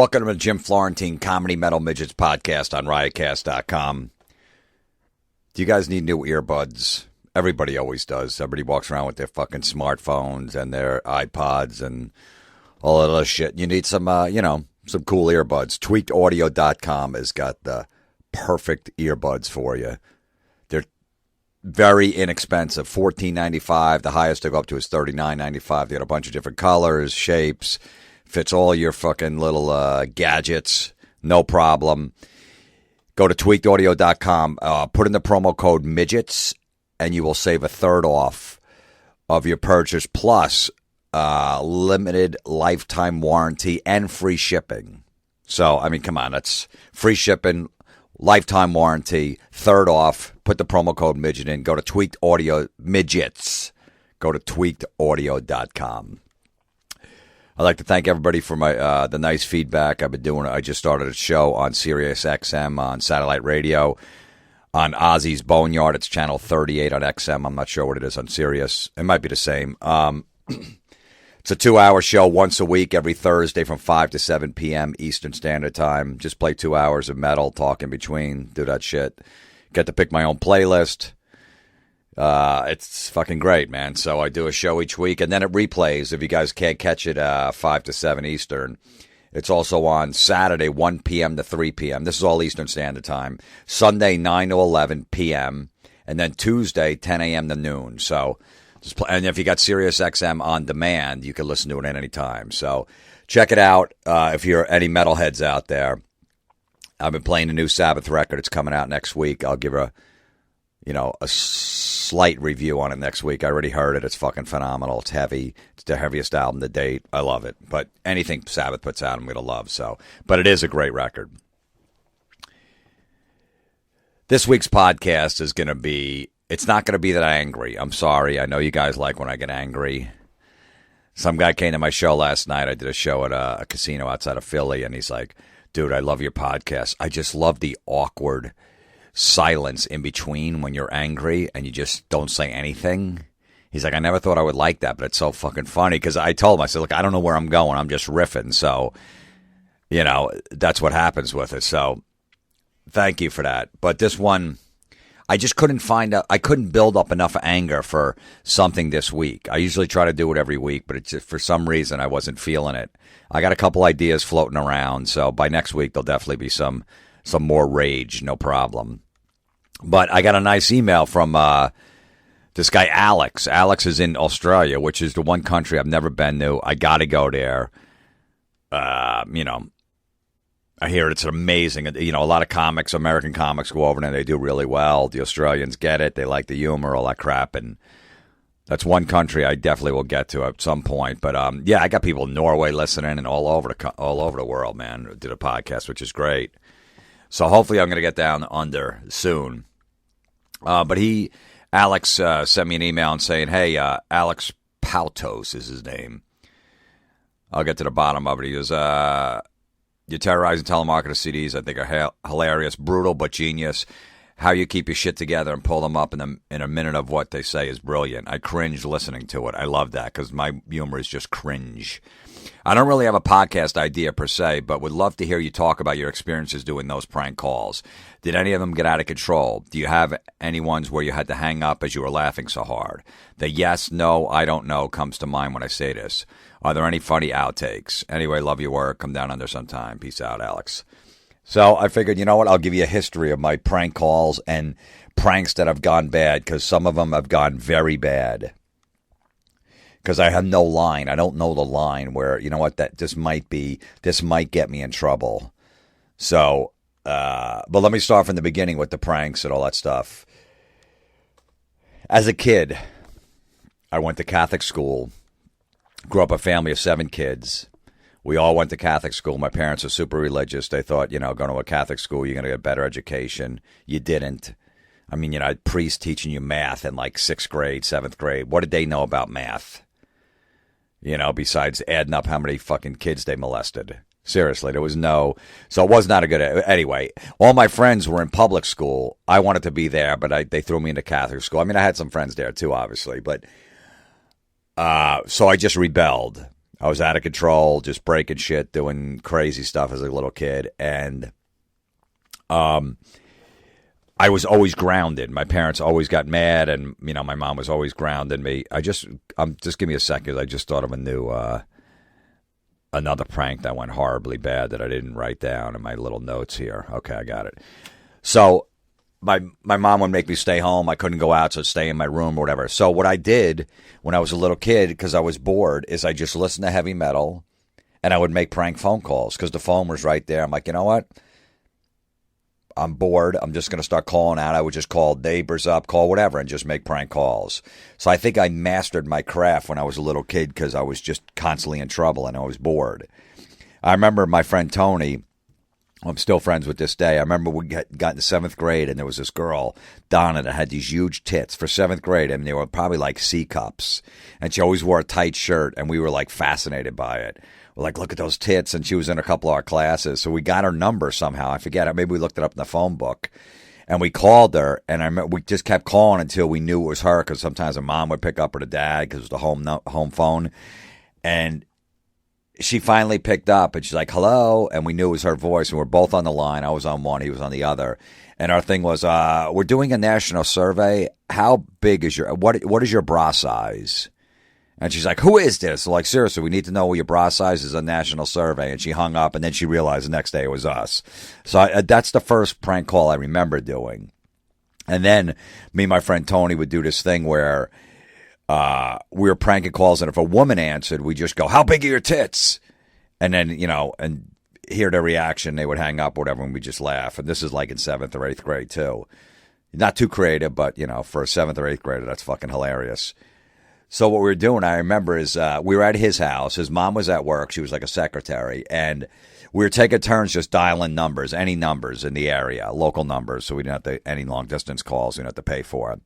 Welcome to the Jim Florentine Comedy Metal Midgets podcast on riotcast.com. Do you guys need new earbuds? Everybody always does. Everybody walks around with their fucking smartphones and their iPods and all that other shit. You need some, some cool earbuds. Tweakedaudio.com has got the perfect earbuds for you. They're very inexpensive, $14.95. The highest they go up to is $39.95. They got a bunch of different colors, shapes. Fits all your fucking little gadgets, no problem. Go to tweakedaudio.com, put in the promo code midgets, and you will save a third off of your purchase, plus limited lifetime warranty and free shipping. So, I mean, come on, that's free shipping, lifetime warranty, third off. Put the promo code midget in. Go to Tweaked Audio Midgets. Go to tweakedaudio.com. I'd like to thank everybody for my the nice feedback I've been doing. I just started a show on SiriusXM on satellite radio on Ozzy's Boneyard. It's channel 38 on XM. I'm not sure what it is on Sirius. It might be the same. It's a 2-hour show once a week, every Thursday from 5 to 7 p.m. Eastern Standard Time. Just play 2 hours of metal, talk in between, do that shit. Get to pick my own playlist. It's fucking great, man. So I do a show each week, and then it replays if you guys can't catch it 5 to 7 Eastern. It's also on Saturday, 1 p.m. to 3 p.m. This is all Eastern Standard Time. Sunday, 9 to 11 p.m., and then Tuesday, 10 a.m. to noon. So, and if you got SiriusXM on demand, you can listen to it at any time. So check it out if you're any metalheads out there. I've been playing a new Sabbath record. It's coming out next week. I'll give a slight review on it next week. I already heard it. It's fucking phenomenal. It's heavy. It's the heaviest album to date. I love it. But anything Sabbath puts out, I'm going to love. So, but it is a great record. This week's podcast is going to be, it's not going to be that angry. I'm sorry. I know you guys like when I get angry. Some guy came to my show last night. I did a show at a casino outside of Philly, and he's like, dude, I love your podcast. I just love the awkward silence in between when you're angry and you just don't say anything. He's like, I never thought I would like that, but it's so fucking funny. Because I told him, I said, look, I don't know where I'm going. I'm just riffing. So, that's what happens with it. So thank you for that. But this one, I just couldn't I couldn't build up enough anger for something this week. I usually try to do it every week, but it's just, for some reason, I wasn't feeling it. I got a couple ideas floating around. So by next week, there'll definitely be some more rage, no problem. But I got a nice email from this guy, Alex. Alex is in Australia, which is the one country I've never been to. I got to go there. I hear it's amazing. A lot of comics, American comics, go over there and they do really well. The Australians get it. They like the humor, all that crap. And that's one country I definitely will get to at some point. But, I got people in Norway listening and all over the world, man, did a podcast, which is great. So hopefully I'm going to get down under soon. But Alex sent me an email and saying, hey, Alex Pautos is his name. I'll get to the bottom of it. He goes, you're terrorizing telemarketer CDs. I think are hilarious, brutal, but genius. How you keep your shit together and pull them up in a minute of what they say is brilliant. I cringe listening to it. I love that because my humor is just cringe. I don't really have a podcast idea per se, but would love to hear you talk about your experiences doing those prank calls. Did any of them get out of control? Do you have any ones where you had to hang up as you were laughing so hard? The yes, no, I don't know comes to mind when I say this. Are there any funny outtakes? Anyway, love your work. Come down under sometime. Peace out, Alex. So I figured, you know what? I'll give you a history of my prank calls and pranks that have gone bad, because some of them have gone very bad. Because I have no line. I don't know the line where, you know what, this might get me in trouble. So, but let me start from the beginning with the pranks and all that stuff. As a kid, I went to Catholic school, grew up a family of 7 kids. We all went to Catholic school. My parents are super religious. They thought, going to a Catholic school, you're going to get a better education. You didn't. I mean, I had priests teaching you math in like 6th grade, 7th grade. What did they know about math? Besides adding up how many fucking kids they molested. Seriously, there was no... So it was not a good... Anyway, all my friends were in public school. I wanted to be there, but they threw me into Catholic school. I mean, I had some friends there too, obviously. But so I just rebelled. I was out of control, just breaking shit, doing crazy stuff as a little kid. And I was always grounded. My parents always got mad, and my mom was always grounding me. Just give me a second. I just thought of a new another prank that went horribly bad that I didn't write down in my little notes here. Okay, I got it. So my mom would make me stay home. I couldn't go out, so I'd stay in my room or whatever. So what I did when I was a little kid, because I was bored, is I just listened to heavy metal, and I would make prank phone calls because the phone was right there. I'm like, you know what? I'm bored. I'm just going to start calling out. I would just call neighbors up, call whatever, and just make prank calls. So I think I mastered my craft when I was a little kid because I was just constantly in trouble and I was bored. I remember my friend Tony, who I'm still friends with this day. I remember we got into 7th grade, and there was this girl, Donna, that had these huge tits for 7th grade. I mean, they were probably like C cups. And she always wore a tight shirt, and we were like fascinated by it. We're like, look at those tits. And she was in a couple of our classes. So we got her number somehow. I forget it. Maybe we looked it up in the phone book. And we called her. And I remember we just kept calling until we knew it was her. Because sometimes her mom would pick up or the dad because it was the home phone. And she finally picked up. And she's like, hello. And we knew it was her voice. And we're both on the line. I was on one. He was on the other. And our thing was, we're doing a national survey. How big is what is your bra size? And she's like, who is this? So like, seriously, we need to know what your bra size is, a national survey. And she hung up, and then she realized the next day it was us. So that's the first prank call I remember doing. And then me and my friend Tony would do this thing where we were pranking calls, and if a woman answered, we just go, how big are your tits? And then, and hear their reaction. They would hang up or whatever, and we just laugh. And this is like in 7th or 8th grade, too. Not too creative, but, for a 7th or 8th grader, that's fucking hilarious. So what we were doing, I remember, is we were at his house. His mom was at work. She was like a secretary. And we were taking turns just dialing numbers, any numbers in the area, local numbers, so we didn't have any long-distance calls. We didn't have to pay for it.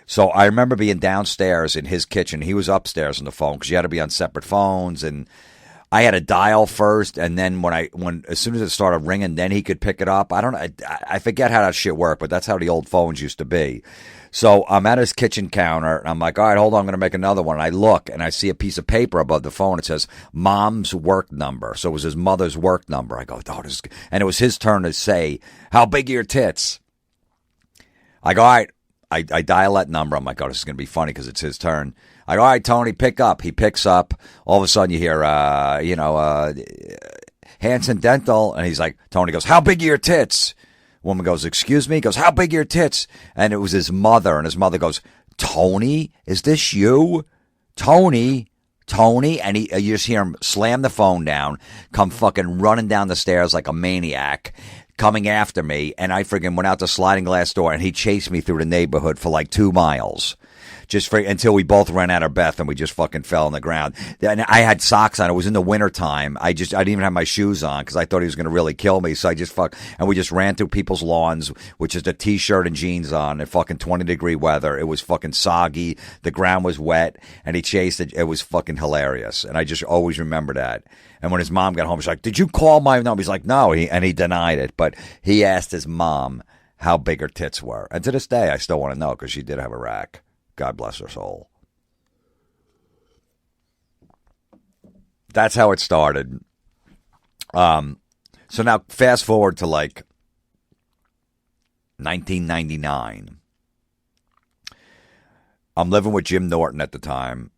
So I remember being downstairs in his kitchen. He was upstairs on the phone because you had to be on separate phones. And I had to dial first, and then as soon as it started ringing, then he could pick it up. I don't know. I forget how that shit worked, but that's how the old phones used to be. So I'm at his kitchen counter, and I'm like, all right, hold on, I'm going to make another one. And I look, and I see a piece of paper above the phone. It says, Mom's work number. So it was his mother's work number. I go, oh, this... And it was his turn to say, how big are your tits? I go, all right. I dial that number. I'm like, oh, this is going to be funny because it's his turn. I go, all right, Tony, pick up. He picks up. All of a sudden you hear, Hanson Dental. And he's like, Tony goes, how big are your tits? Woman goes, excuse me? He goes, how big are your tits? And it was his mother. And his mother goes, Tony, is this you? Tony? And you just hear him slam the phone down, come fucking running down the stairs like a maniac, coming after me. And I friggin' went out the sliding glass door, and he chased me through the neighborhood for like 2 miles. Until we both ran out of breath and we just fucking fell on the ground. And I had socks on. It was in the wintertime. I didn't even have my shoes on because I thought he was going to really kill me. So and we just ran through people's lawns, which is a t-shirt and jeans on in fucking 20-degree weather. It was fucking soggy. The ground was wet, and he chased it. It was fucking hilarious. And I just always remember that. And when his mom got home, she's like, did you call my number? He's like, no. And he denied it. But he asked his mom how big her tits were. And to this day, I still want to know because she did have a rack. God bless her soul. That's how it started. So now fast forward to like 1999. I'm living with Jim Norton at the time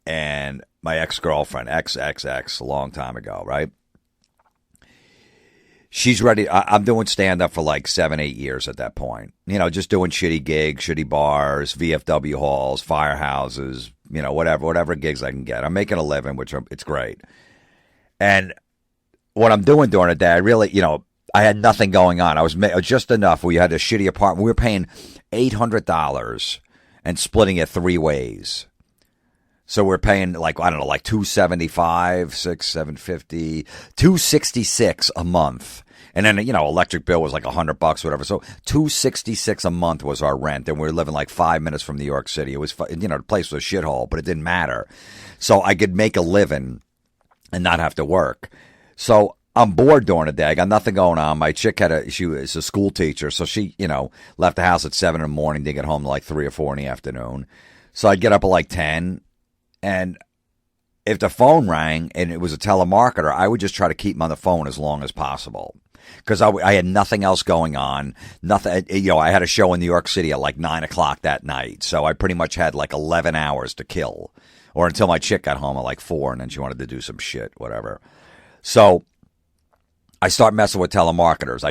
and my ex-girlfriend, XXX, a long time ago, right? She's ready. I'm doing stand-up for like 7-8 years at that point. Just doing shitty gigs, shitty bars, VFW halls, firehouses, whatever gigs I can get. I'm making a living, it's great. And what I'm doing during the day, I really, I had nothing going on. I was just enough. We had a shitty apartment. We were paying $800 and splitting it 3 ways. So we're paying like, I don't know, like $275, $750, $266 a month. And then, electric bill was like $100, whatever. So $266 a month was our rent. And we were living like 5 minutes from New York City. It was, the place was a shithole, but it didn't matter. So I could make a living and not have to work. So I'm bored during the day. I got nothing going on. My chick she was a school teacher. So she, left the house at 7 in the morning to get home to like 3 or 4 in the afternoon. So I'd get up at like 10. And if the phone rang and it was a telemarketer, I would just try to keep him on the phone as long as possible. Because I had nothing else going on. Nothing, I had a show in New York City at like 9 o'clock that night. So I pretty much had like 11 hours to kill. Or until my chick got home at like 4 and then she wanted to do some shit, whatever. So I start messing with telemarketers.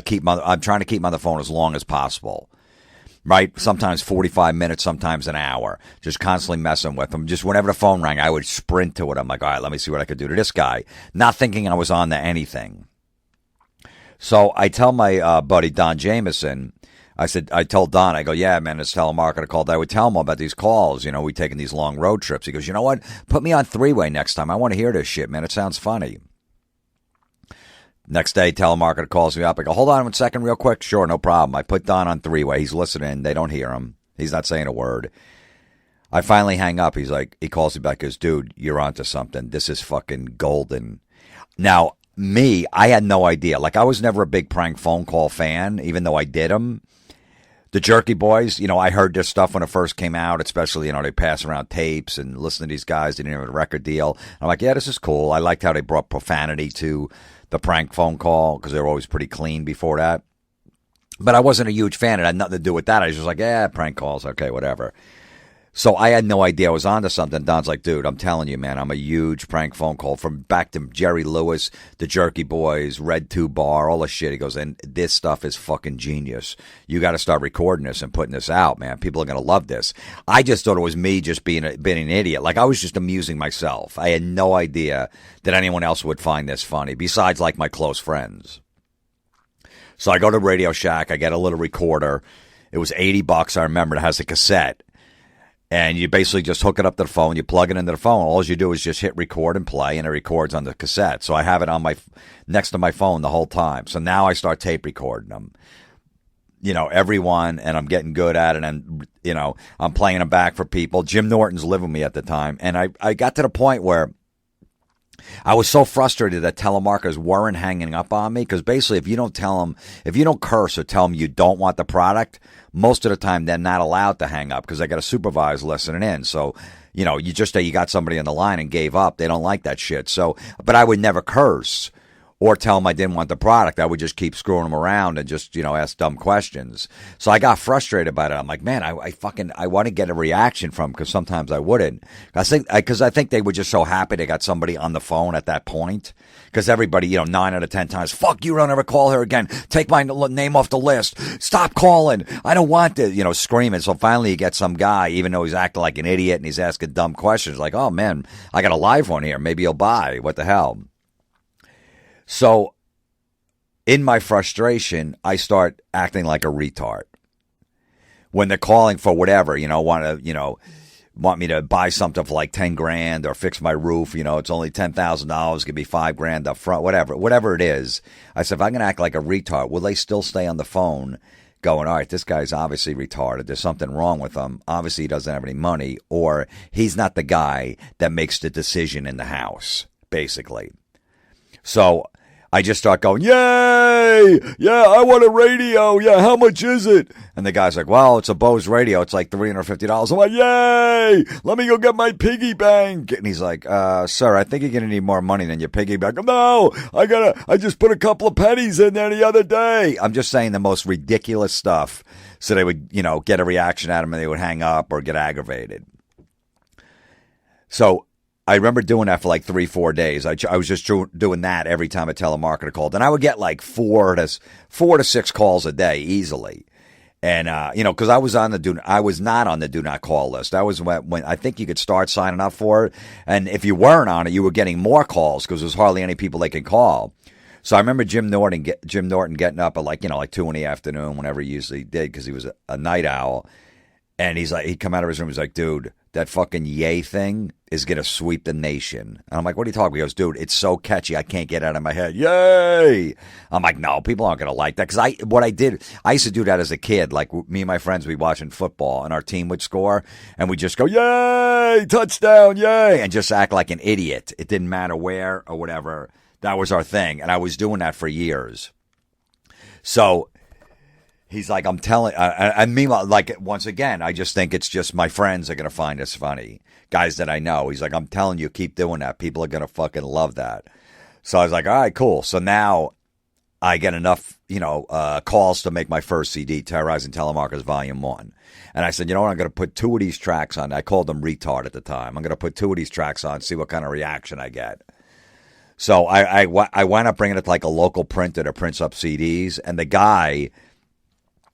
I'm trying to keep them on the phone as long as possible. Right? Sometimes 45 minutes, sometimes an hour. Just constantly messing with them. Just whenever the phone rang, I would sprint to it. I'm like, all right, let me see what I could do to this guy. Not thinking I was on to anything. So I tell my buddy Don Jameson, I told Don, I go, yeah, man, this telemarketer called. I would tell him about these calls. We taking these long road trips. He goes, you know what? Put me on three-way next time. I want to hear this shit, man. It sounds funny. Next day, telemarketer calls me up. I go, hold on 1 second real quick. Sure, no problem. I put Don on three-way. He's listening. They don't hear him. He's not saying a word. I finally hang up. He calls me back. He goes, dude, you're onto something. This is fucking golden. Now, I had no idea. Like, I was never a big prank phone call fan, even though I did them. The Jerky Boys, I heard this stuff when it first came out, especially, they pass around tapes and listen to these guys. They didn't have a record deal. I'm like, yeah, this is cool. I liked how they brought profanity to the prank phone call because they were always pretty clean before that. But I wasn't a huge fan. It had nothing to do with that. I was just like, yeah, prank calls. Okay, whatever. So I had no idea I was onto something. Don's like, dude, I'm telling you, man, I'm a huge prank phone call from back to Jerry Lewis, the Jerky Boys, Red 2 Bar, all the shit. He goes, and this stuff is fucking genius. You got to start recording this and putting this out, man. People are going to love this. I just thought it was me just being an idiot. Like, I was just amusing myself. I had no idea that anyone else would find this funny, besides like my close friends. So I go to Radio Shack. I get a little recorder. It was $80. I remember it has a cassette. And you basically just hook it up to the phone. You plug it into the phone. All you do is just hit record and play, and it records on the cassette. So I have it on next to my phone the whole time. So now I start tape recording them. Everyone, and I'm getting good at it. And, I'm playing them back for people. Jim Norton's living with me at the time. And I got to the point where I was so frustrated that telemarketers weren't hanging up on me, because basically if you don't curse or tell them you don't want the product, most of the time they're not allowed to hang up because they got a supervisor listening in. So, you just say you got somebody on the line and gave up. They don't like that shit. So, but I would never curse or tell them I didn't want the product. I would just keep screwing them around and just, ask dumb questions. So I got frustrated about it. I'm like, man, I want to get a reaction from them, because sometimes I wouldn't. Because I think they were just so happy they got somebody on the phone at that point. Because everybody, 9 out of 10 times, fuck you, don't ever call her again. Take my name off the list. Stop calling. I don't want to, screaming. So finally you get some guy, even though he's acting like an idiot and he's asking dumb questions, like, oh man, I got a live one here. Maybe he'll buy. What the hell? So, in my frustration, I start acting like a retard. When they're calling for whatever, want me to buy something for like 10 grand or fix my roof, it's only $10,000, give me $5,000 up front, whatever it is. I said, if I'm going to act like a retard, will they still stay on the phone going, all right, this guy's obviously retarded. There's something wrong with him. Obviously, he doesn't have any money, or he's not the guy that makes the decision in the house, basically. So I just start going, yay! Yeah, I want a radio. Yeah, how much is it? And the guy's like, well, it's a Bose radio. It's like $350. I'm like, yay! Let me go get my piggy bank. And he's like, sir, I think you're going to need more money than your piggy bank. No, I just put a couple of pennies in there the other day. I'm just saying the most ridiculous stuff so they would, get a reaction at him and they would hang up or get aggravated. So I remember doing that for like 3-4 days. I was just doing that every time a telemarketer called. And I would get like 4 to 6 calls a day easily. And, because I was not on the do not call list. That was when I think you could start signing up for it. And if you weren't on it, you were getting more calls because there's hardly any people they could call. So I remember Jim Norton getting up at like 2 in the afternoon, whenever he usually did, because he was a night owl. And he'd come out of his room. He's like, dude, that fucking yay thing is going to sweep the nation. And I'm like, what are you talking about? He goes, dude, it's so catchy. I can't get it out of my head. Yay. I'm like, no, people aren't going to like that. Because I used to do that as a kid. Like, me and my friends, we'd be watching football and our team would score and we'd just go, yay, touchdown, yay. And just act like an idiot. It didn't matter where or whatever. That was our thing. And I was doing that for years. So he's like, I'm telling, and meanwhile, like, once again, I just think it's just my friends are going to find this funny. guys that I know. He's like, I'm telling you, keep doing that. People are going to fucking love that. So I was like, all right, cool. So now I get enough, calls to make my first CD, Terrorizing Telemarketers Volume 1. And I said, you know what, I'm going to put 2 of these tracks on. I called them Retard at the time. I'm going to put 2 of these tracks on, see what kind of reaction I get. So I wound up bringing it to like a local printer that prints up CDs. And the guy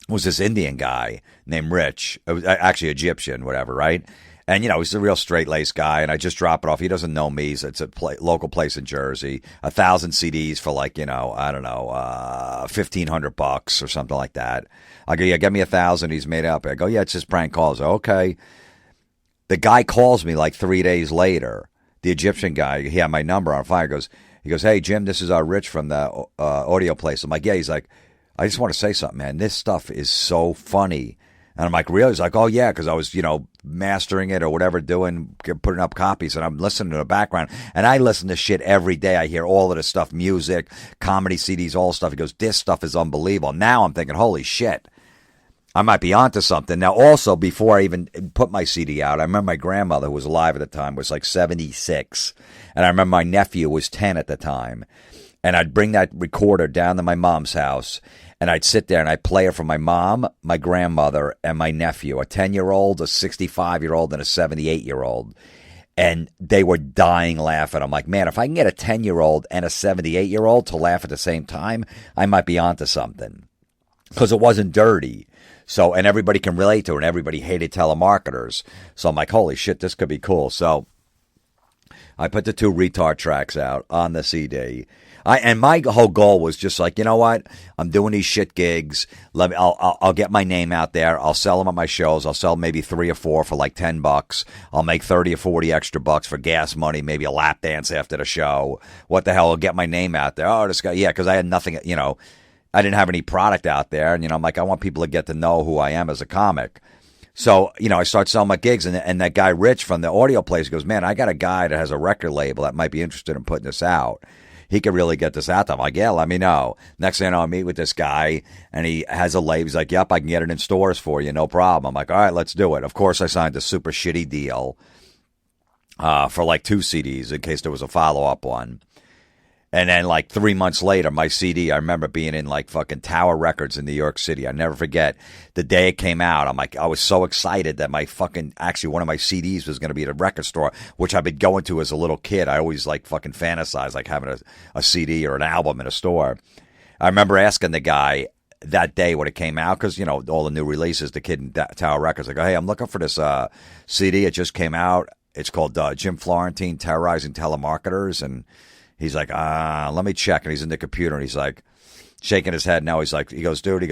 was this Indian guy named Rich. It was actually Egyptian, whatever, right? And, he's a real straight-laced guy, and I just drop it off. He doesn't know me. So it's a local place in Jersey. 1,000 CDs for like, I don't know, $1,500 or something like that. I go, yeah, get me 1,000. He's made up. I go, yeah, it's just prank calls. Okay. The guy calls me like 3 days later. The Egyptian guy, he had my number on fire. He goes, hey, Jim, this is Rich from the audio place. I'm like, yeah. He's like, I just want to say something, man. This stuff is so funny. And I'm like, really? He's like, oh, yeah, because I was, mastering it or whatever, putting up copies, and I'm listening to the background. And I listen to shit every day. I hear all of this stuff, music, comedy CDs, all stuff. He goes, this stuff is unbelievable. Now I'm thinking, holy shit, I might be onto something. Now, also, before I even put my CD out, I remember my grandmother, who was alive at the time, was like 76. And I remember my nephew was 10 at the time. And I'd bring that recorder down to my mom's house, and I'd sit there and I'd play it for my mom, my grandmother, and my nephew, a 10-year-old, a 65-year-old, and a 78-year-old. And they were dying laughing. I'm like, man, if I can get a 10-year-old and a 78-year-old to laugh at the same time, I might be onto something. Because it wasn't dirty. So, and everybody can relate to it, and everybody hated telemarketers. So I'm like, holy shit, this could be cool. So I put the 2 Retard tracks out on the CD. And my whole goal was just like, you know what? I'm doing these shit gigs. I'll get my name out there. I'll sell them at my shows. I'll sell maybe 3 or 4 for like $10. I'll make 30 or 40 extra bucks for gas money, maybe a lap dance after the show. What the hell? I'll get my name out there. Oh, this guy, yeah, because I had nothing, I didn't have any product out there. And, I'm like, I want people to get to know who I am as a comic. So, I start selling my gigs, and that guy Rich from the audio place goes, man, I got a guy that has a record label that might be interested in putting this out. He could really get this out. I'm like, yeah, let me know. Next thing I know, I meet with this guy, and he has a label. He's like, yep, I can get it in stores for you, no problem. I'm like, all right, let's do it. Of course, I signed a super shitty deal for like 2 CDs in case there was a follow-up one. And then like 3 months later, my CD, I remember being in like fucking Tower Records in New York City. I never forget the day it came out. I'm like, I was so excited that actually one of my CDs was going to be at a record store, which I've been going to as a little kid. I always like fucking fantasized like having a CD or an album in a store. I remember asking the guy that day when it came out, because, all the new releases, the kid in Tower Records, I go, hey, I'm looking for this CD. It just came out. It's called Jim Florentine, Terrorizing Telemarketers. And he's like, let me check. And he's in the computer, and he's like shaking his head. Now he goes, dude,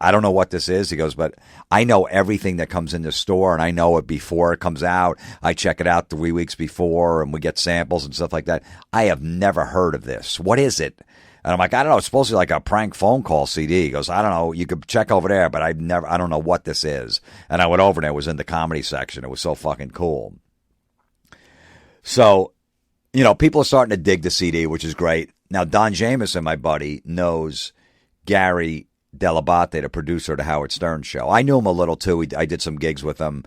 I don't know what this is. He goes, but I know everything that comes in the store, and I know it before it comes out. I check it out 3 weeks before, and we get samples and stuff like that. I have never heard of this. What is it? And I'm like, I don't know. It's supposed to be like a prank phone call CD. He goes, I don't know. You could check over there, but I don't know what this is. And I went over there. It was in the comedy section. It was so fucking cool. So, people are starting to dig the CD, which is great. Now, Don Jamieson, my buddy, knows Gary Delabate, the producer of the Howard Stern show. I knew him a little, too. I did some gigs with him.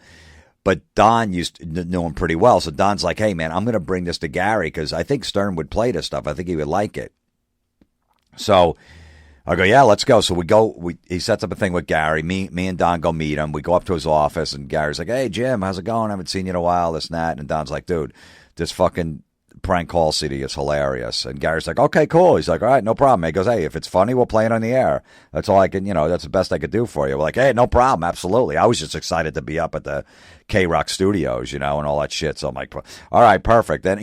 But Don knew him pretty well. So Don's like, hey, man, I'm going to bring this to Gary because I think Stern would play this stuff. I think he would like it. So I go, yeah, let's go. So he sets up a thing with Gary. Me and Don go meet him. We go up to his office, and Gary's like, hey, Jim, how's it going? I haven't seen you in a while, this and that. And Don's like, dude, this fucking prank call CD is hilarious. And Gary's like, okay, cool. He's like, all right, no problem. He goes, hey, if it's funny, we'll play it on the air. That's all I can, that's the best I could do for you. We're like, hey, no problem. Absolutely. I was just excited to be up at the K-Rock studios, and all that shit. So I'm like, all right, perfect. Then,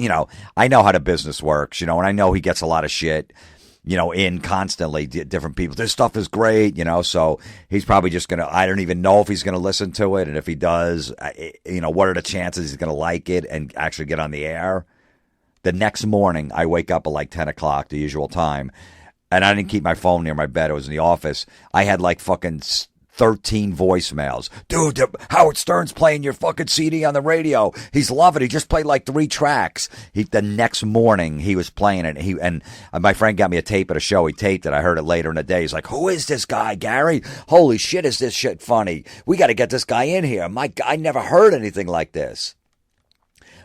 I know how the business works, and I know he gets a lot of shit, in constantly different people. This stuff is great, so he's probably just going to, I don't even know if he's going to listen to it. And if he does, what are the chances he's going to like it and actually get on the air? The next morning, I wake up at like 10 o'clock, the usual time, and I didn't keep my phone near my bed. It was in the office. I had like fucking 13 voicemails. Dude, Howard Stern's playing your fucking CD on the radio. He's loving it. He just played like 3 tracks. The next morning, he was playing it. And my friend got me a tape of the show. He taped it. I heard it later in the day. He's like, who is this guy, Gary? Holy shit, is this shit funny? We got to get this guy in here. My God, I never heard anything like this.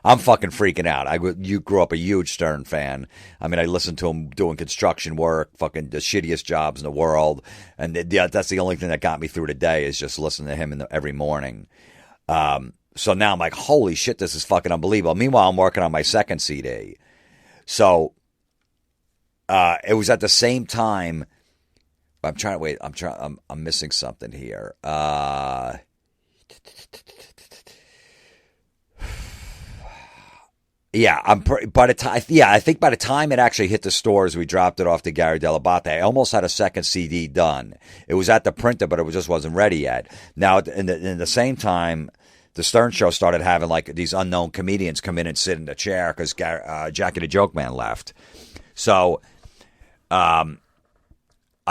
I'm fucking freaking out. You grew up a huge Stern fan. I mean, I listened to him doing construction work, fucking the shittiest jobs in the world. And that's the only thing that got me through the day is just listening to him every morning. So now I'm like, holy shit, this is fucking unbelievable. Meanwhile, I'm working on my second CD. So it was at the same time. I'm missing something here. Yeah, I think by the time it actually hit the stores, we dropped it off to Gary Delabate. I almost had a second CD done. It was at the printer, but it just wasn't ready yet. Now, in the same time, the Stern Show started having like these unknown comedians come in and sit in the chair because Jackie the Joke Man left. So, I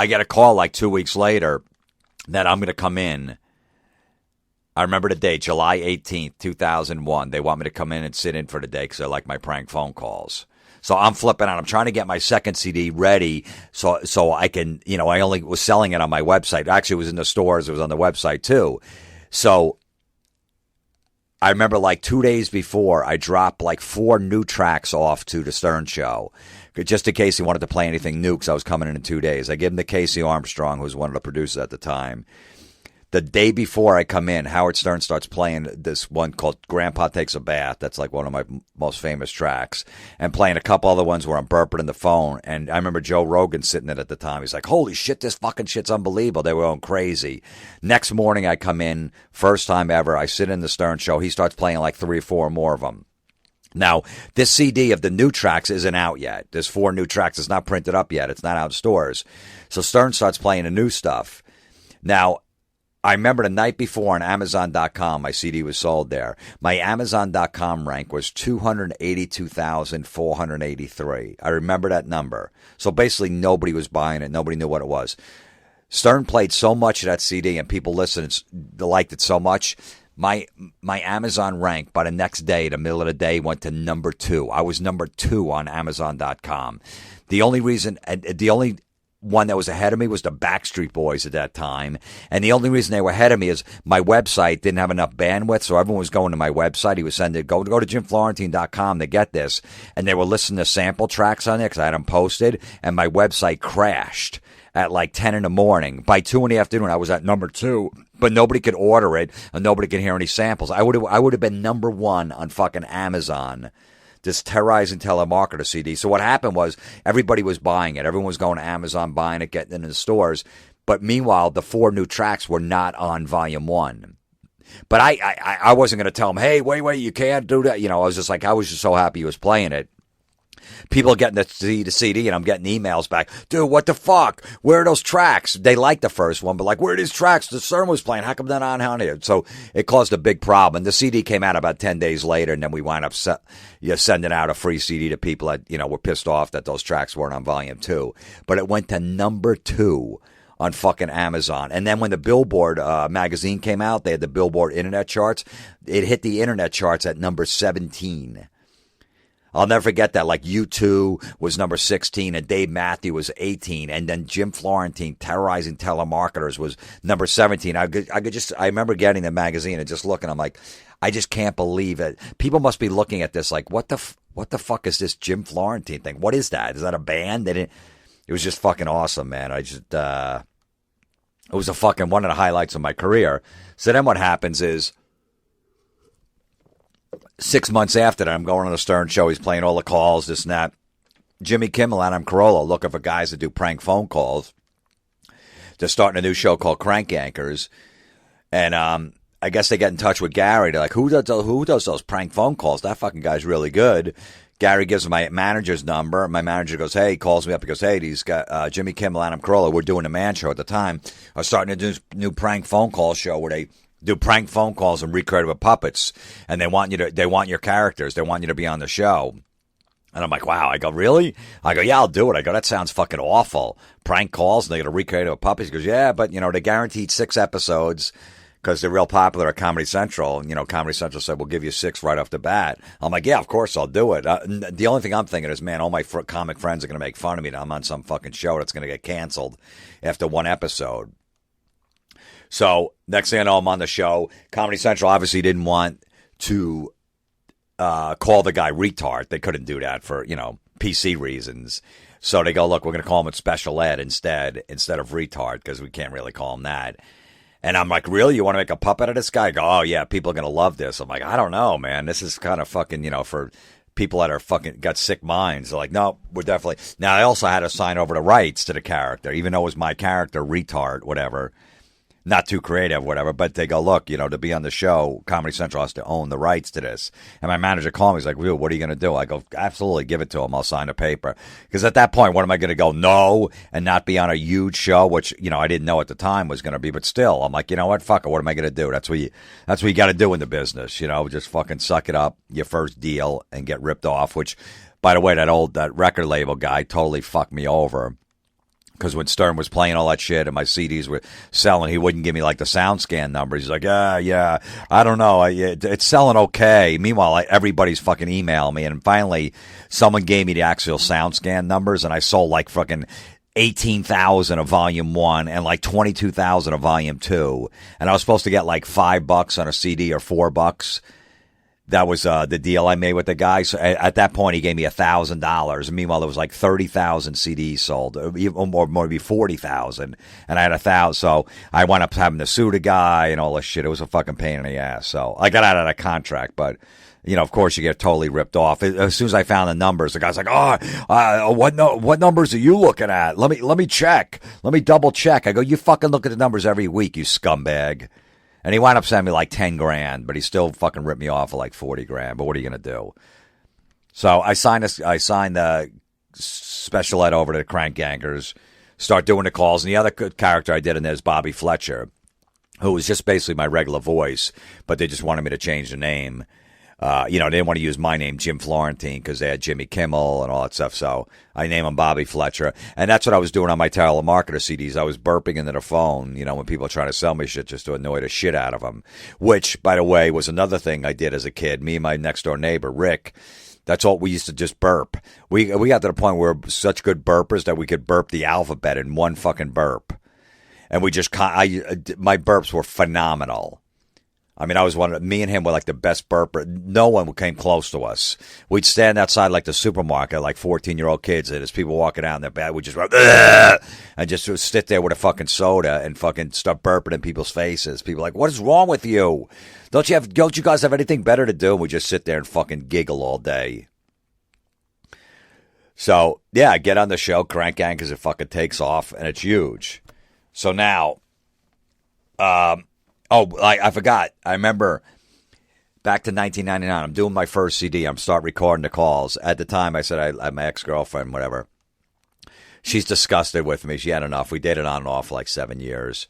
get a call like 2 weeks later that I'm going to come in. I remember the date, July 18th, 2001. They want me to come in and sit in for the day because they like my prank phone calls. So I'm flipping out. I'm trying to get my second CD ready so I can, I only was selling it on my website. Actually, it was in the stores. It was on the website too. So I remember like 2 days before, I dropped like 4 new tracks off to the Stern Show. Just in case he wanted to play anything new because I was coming in 2 days. I gave him to Casey Armstrong, who was one of the producers at the time. The day before I come in, Howard Stern starts playing this one called Grandpa Takes a Bath. That's like one of my most famous tracks. And playing a couple other ones where I'm burping in the phone. And I remember Joe Rogan sitting there at the time. He's like, holy shit, this fucking shit's unbelievable. They were going crazy. Next morning I come in, first time ever. I sit in the Stern Show. He starts playing like 3 or 4 more of them. Now, this CD of the new tracks isn't out yet. There's 4 new tracks. It's not printed up yet. It's not out in stores. So Stern starts playing the new stuff. Now, I remember the night before on Amazon.com, my CD was sold there. My Amazon.com rank was 282,483. I remember that number. So basically nobody was buying it. Nobody knew what it was. Stern played so much of that CD and people listened, liked it so much. My Amazon rank by the next day, the middle of the day, went to number 2. I was number 2 on Amazon.com. The only one that was ahead of me was the Backstreet Boys at that time. And the only reason they were ahead of me is my website didn't have enough bandwidth, so everyone was going to my website. He was sending, go to JimFlorentine.com to get this. And they were listening to sample tracks on there because I had them posted, and my website crashed at like 10 in the morning. By 2 in the afternoon, I was at number 2, but nobody could order it, and nobody could hear any samples. I would have been number 1 on fucking Amazon, this terrorizing telemarketer CD. So what happened was everybody was buying it. Everyone was going to Amazon, buying it, getting it in the stores. But meanwhile, the 4 new tracks were not on volume 1. But I wasn't going to tell him, hey, wait, you can't do that. I was just like, I was just so happy he was playing it. People getting the CD, and I'm getting emails back. Dude, what the fuck? Where are those tracks? They liked the first one, but like, where are these tracks? The Stern was playing. How come they're not on here? So it caused a big problem. The CD came out about 10 days later, and then we wound up sending out a free CD to people that, were pissed off that those tracks weren't on volume 2. But it went to number 2 on fucking Amazon. And then when the Billboard magazine came out, they had the Billboard internet charts. It hit the internet charts at number 17. I'll never forget that. Like U2 was number 16 and Dave Matthews was 18. And then Jim Florentine, Terrorizing Telemarketers, was number 17. I remember getting the magazine and just looking. I'm like, I just can't believe it. People must be looking at this like, what the fuck is this Jim Florentine thing? What is that? Is that a band? It was just fucking awesome, man. It was a fucking one of the highlights of my career. So then what happens is, 6 months after that, I'm going on the Stern Show. He's playing all the calls, this and that. Jimmy Kimmel and Adam Carolla looking for guys to do prank phone calls. They're starting a new show called Crank Yankers. And I guess they get in touch with Gary. They're like, who does those prank phone calls? That fucking guy's really good. Gary gives my manager's number. My manager goes, hey, he calls me up. He goes, hey, these guys, Jimmy Kimmel and Adam Carolla, we're doing a man show at the time, are starting to do a new prank phone call show where they do prank phone calls and recreate with puppets, and they want your characters. They want you to be on the show. And I'm like, wow. I go, really? I go, yeah, I'll do it. I go, that sounds fucking awful. Prank calls, and they're going to recreate it with puppets. He goes, yeah, but, they guaranteed 6 episodes because they're real popular at Comedy Central. And, Comedy Central said, we'll give you 6 right off the bat. I'm like, yeah, of course I'll do it. The only thing I'm thinking is, man, all my comic friends are going to make fun of me that I'm on some fucking show that's going to get canceled after 1 episode. So next thing I know, I'm on the show. Comedy Central obviously didn't want to call the guy retard. They couldn't do that for, PC reasons. So they go, look, we're going to call him special ed instead of retard because we can't really call him that. And I'm like, really? You want to make a puppet of this guy? I go, oh, yeah, people are going to love this. I'm like, I don't know, man. This is kind of fucking, for people that are fucking got sick minds. They're like, no, we're definitely. Now, I also had to sign over the rights to the character, even though it was my character, retard, whatever. Not too creative, whatever, but they go, look, to be on the show, Comedy Central has to own the rights to this. And my manager called me. He's like, "Will, what are you going to do?" I go, absolutely, give it to him. I'll sign a paper. Because at that point, what am I going to go, no, and not be on a huge show, which, I didn't know at the time was going to be, but still, I'm like, you know what, fuck it, what am I going to do? That's what you got to do in the business, just fucking suck it up, your first deal, and get ripped off, which, by the way, that record label guy totally fucked me over. Because when Stern was playing all that shit and my CDs were selling, he wouldn't give me like the sound scan numbers. He's like, yeah, I don't know. It's selling okay. Meanwhile, everybody's fucking emailing me. And finally, someone gave me the actual sound scan numbers and I sold like fucking 18,000 of volume 1 and like 22,000 of volume 2. And I was supposed to get like $5 on a CD or $4. That was the deal I made with the guy. So at that point, he gave me $1,000. Meanwhile, there was like 30,000 CDs sold, or maybe 40,000, and I had 1,000. So I wound up having to sue the guy and all this shit. It was a fucking pain in the ass. So I got out of that contract, but of course, you get totally ripped off. As soon as I found the numbers, the guy's like, what numbers are you looking at? Let me check. Let me double check. I go, you fucking look at the numbers every week, you scumbag. And he wound up sending me like 10 grand, but he still fucking ripped me off for like 40 grand. But what are you going to do? So I signed the special ed over to the Crank Gangers, start doing the calls. And the other character I did in there is Bobby Fletcher, who was just basically my regular voice, but they just wanted me to change the name. They didn't want to use my name, Jim Florentine, because they had Jimmy Kimmel and all that stuff. So I named him Bobby Fletcher. And that's what I was doing on my Telemarketer CDs. I was burping into the phone, when people are trying to sell me shit, just to annoy the shit out of them. Which, by the way, was another thing I did as a kid. Me and my next door neighbor, Rick, that's all we used to just burp. We got to the point where we're such good burpers that we could burp the alphabet in one fucking burp. And my burps were phenomenal. I mean, me and him were like the best burper. No one came close to us. We'd stand outside like the supermarket, like 14-year-old kids, and as people walking out in their bed, we'd just go, and just sit there with a fucking soda and fucking start burping in people's faces. People are like, what is wrong with you? Don't you guys have anything better to do? And we just sit there and fucking giggle all day. So, yeah, I get on the show, Crank Gang, because it fucking takes off, and it's huge. So now, I forgot. I remember back to 1999. I'm doing my first CD. I'm start recording the calls. At the time, I said I had my ex-girlfriend, whatever. She's disgusted with me. She had enough. We dated on and off for like 7 years.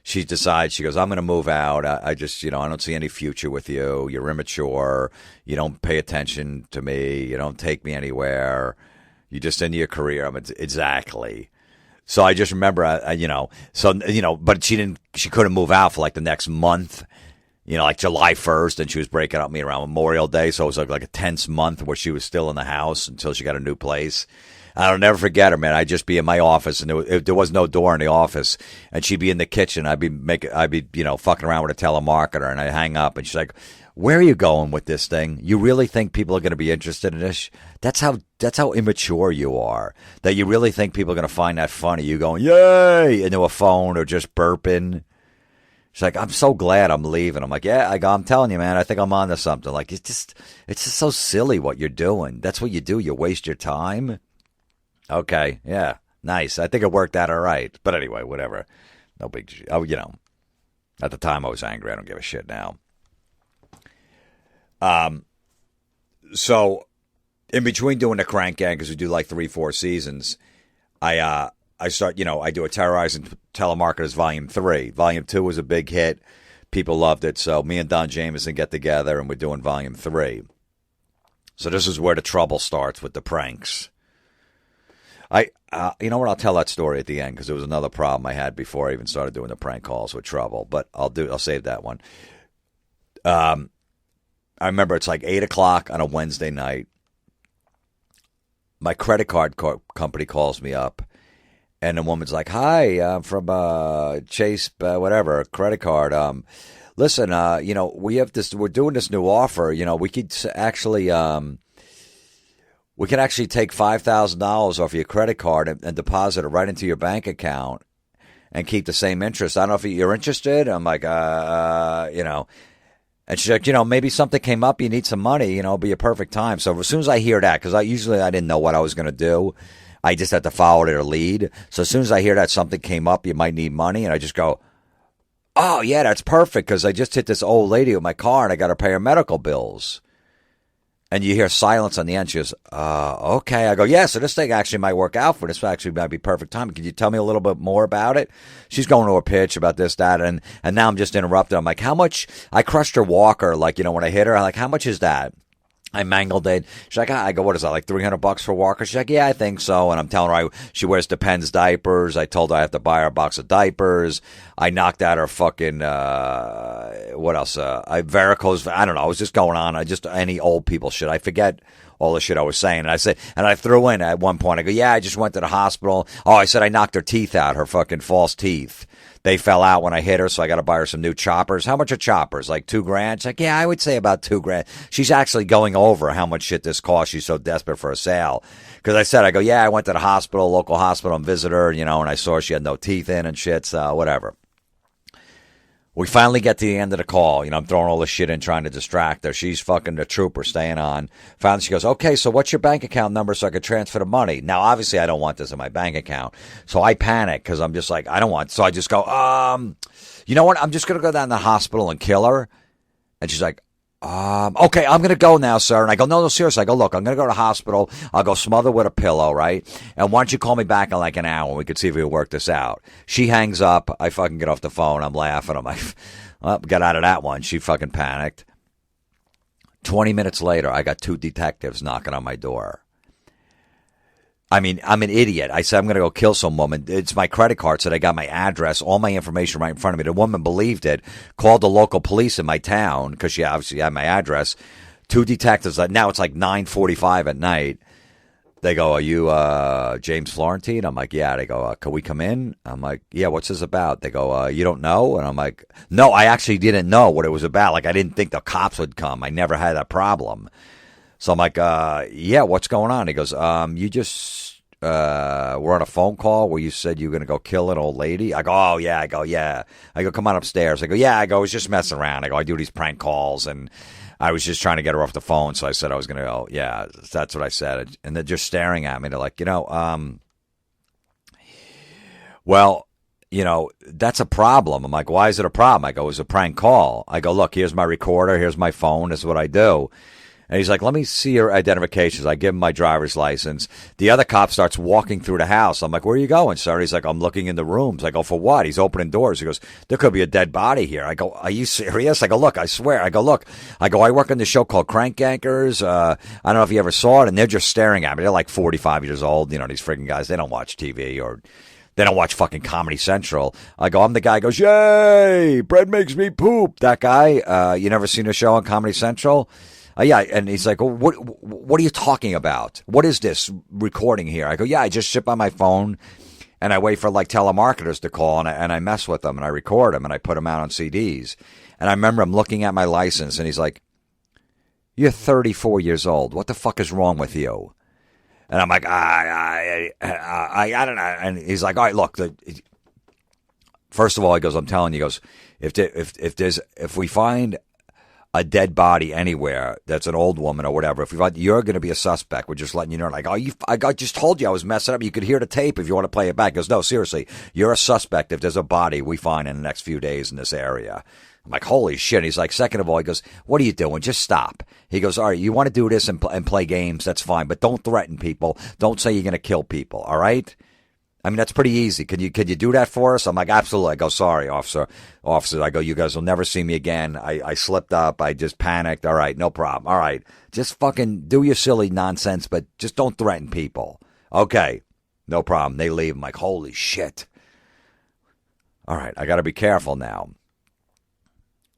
She decides, she goes, I'm going to move out. I just, I don't see any future with you. You're immature. You don't pay attention to me. You don't take me anywhere. You're just into your career. Exactly. So I just remember, but she couldn't move out for like the next month, like July 1st, and she was breaking up with me around Memorial Day. So it was like a tense month where she was still in the house until she got a new place. I'll never forget her, man. I'd just be in my office, and there was no door in the office, and she'd be in the kitchen. I'd be fucking around with a telemarketer, and I'd hang up, and she's like, where are you going with this thing? You really think people are going to be interested in this? That's how immature you are. That you really think people are going to find that funny. You going, yay, into a phone or just burping. She's like, I'm so glad I'm leaving. I'm like, yeah, I'm telling you, man, I think I'm on to something. Like, it's just so silly what you're doing. That's what you do. You waste your time. Okay, yeah, nice. I think it worked out all right. But anyway, whatever. No big deal. At the time I was angry. I don't give a shit now. So in between doing the Crank Gang, because we do like 3-4 seasons, I start, I do a Terrorizing Telemarketers Volume 3. Volume 2 was a big hit. People loved it. So me and Don Jameson get together and we're doing Volume 3. So this is where the trouble starts with the pranks. You know what? I'll tell that story at the end because there was another problem I had before I even started doing the prank calls with trouble. But I'll save that one. I remember it's like 8 o'clock on a Wednesday night. My credit card company calls me up, and the woman's like, "Hi, I'm from Chase, whatever, credit card. listen, we have this, we're doing this new offer. We could actually, take $5,000 off your credit card and deposit it right into your bank account and keep the same interest. I don't know if you're interested. I'm like, and she's like, maybe something came up, you need some money, it'll be a perfect time. So as soon as I hear that, because I didn't know what I was going to do. I just had to follow their lead. So as soon as I hear that something came up, you might need money, and I just go, oh, yeah, that's perfect, because I just hit this old lady with my car, and I got to pay her medical bills. And you hear silence on the end. She goes, okay. I go, yeah, so this thing actually might work out for this. Actually might be perfect time. Can you tell me a little bit more about it? She's going to a pitch about this, that, and now I'm just interrupted. I'm like, how much? I crushed her walker, when I hit her. I'm like, how much is that? I mangled it. She's like, I go, what is that, like $300 for Walker? She's like, yeah, I think so. And I'm telling her she wears Depends diapers. I told her I have to buy her a box of diapers. I knocked out her fucking, what else? Varicose. I don't know. I was just going on. Any old people shit. I forget all the shit I was saying. And I threw in at one point, I go, yeah, I just went to the hospital. Oh, I said I knocked her teeth out, her fucking false teeth. They fell out when I hit her, so I got to buy her some new choppers. How much are choppers? Like $2,000? She's like, yeah, I would say about $2,000. She's actually going over how much shit this costs. She's so desperate for a sale. Because I go, yeah, I went to the hospital, local hospital, and visited her, and I saw she had no teeth in and shit, so whatever. We finally get to the end of the call. I'm throwing all this shit in trying to distract her. She's fucking the trooper staying on. Finally, she goes, okay, so what's your bank account number so I could transfer the money? Now, obviously, I don't want this in my bank account. So I panic because I'm just like, I don't want. So I just go, you know what? I'm just going to go down to the hospital and kill her. And she's like, okay, I'm going to go now, sir. And I go, no, seriously. I go, look, I'm going to go to the hospital. I'll go smother with a pillow, right? And why don't you call me back in like an hour and we could see if we can work this out. She hangs up. I fucking get off the phone. I'm laughing. I'm like, well, got out of that one. She fucking panicked. 20 minutes later, I got 2 detectives knocking on my door. I mean, I'm an idiot. I said, I'm going to go kill some woman. It's my credit card. Said I got my address, all my information right in front of me. The woman believed it, called the local police in my town because she obviously had my address. 2 detectives. Now it's like 9:45 at night. They go, are you James Florentine? I'm like, yeah. They go, can we come in? I'm like, yeah, what's this about? They go, you don't know? And I'm like, no, I actually didn't know what it was about. Like, I didn't think the cops would come. I never had that problem. So I'm like, yeah, what's going on? He goes, you just were on a phone call where you said you were going to go kill an old lady. I go, oh, yeah. I go, yeah. I go, come on upstairs. I go, yeah. I go, I was just messing around. I go, I do these prank calls, and I was just trying to get her off the phone. So I said I was going to go, yeah, that's what I said. And they're just staring at me. They're like, well, that's a problem. I'm like, why is it a problem? I go, it was a prank call. I go, look, here's my recorder. Here's my phone. This is what I do. And he's like, let me see your identifications. I give him my driver's license. The other cop starts walking through the house. I'm like, where are you going, sir? He's like, I'm looking in the rooms. I go, for what? He's opening doors. He goes, there could be a dead body here. I go, are you serious? I go, look, I swear. I go, look. I go, I work on this show called Crank Yankers. I don't know if you ever saw it. And they're just staring at me. They're like 45 years old. These freaking guys. They don't watch TV or they don't watch fucking Comedy Central. I go, I'm the guy who goes, yay, bread makes me poop. That guy. You never seen a show on Comedy Central? Yeah, and he's like, well, what are you talking about? What is this recording here? I go, yeah, I just sit by my phone, and I wait for, like, telemarketers to call, and I mess with them, and I record them, and I put them out on CDs. And I remember him looking at my license, and he's like, you're 34 years old. What the fuck is wrong with you? And I'm like, I don't know. And he's like, all right, look, first of all, he goes, I'm telling you, he goes, if we find a dead body anywhere that's an old woman or whatever, you're going to be a suspect. We're just letting you know. Like, I just told you I was messing up. You could hear the tape if you want to play it back. He goes, no, seriously, you're a suspect if there's a body we find in the next few days in this area. I'm like, holy shit. He's like, second of all, he goes, what are you doing? Just stop. He goes, all right, you want to do this and play games, that's fine, but don't threaten people. Don't say you're going to kill people, all right? I mean, that's pretty easy. Could you do that for us? I'm like, absolutely. I go, sorry, officer. I go, you guys will never see me again. I slipped up. I just panicked. All right, no problem. All right, just fucking do your silly nonsense, but just don't threaten people. Okay, no problem. They leave. I'm like, holy shit. All right, I got to be careful now.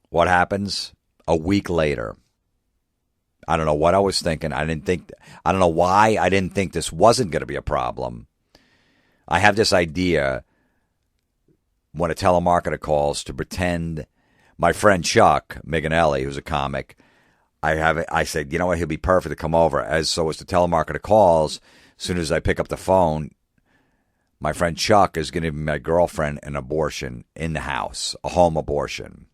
What happens? A week later. I don't know what I was thinking. I don't know why I didn't think this wasn't going to be a problem. I have this idea when a telemarketer calls to pretend My friend Chuck Miganelli, who's a comic, I said, you know what, he'll be perfect to come over. As the telemarketer calls, as soon as I pick up the phone, my friend Chuck is going to give my girlfriend an abortion in the house, a home abortion.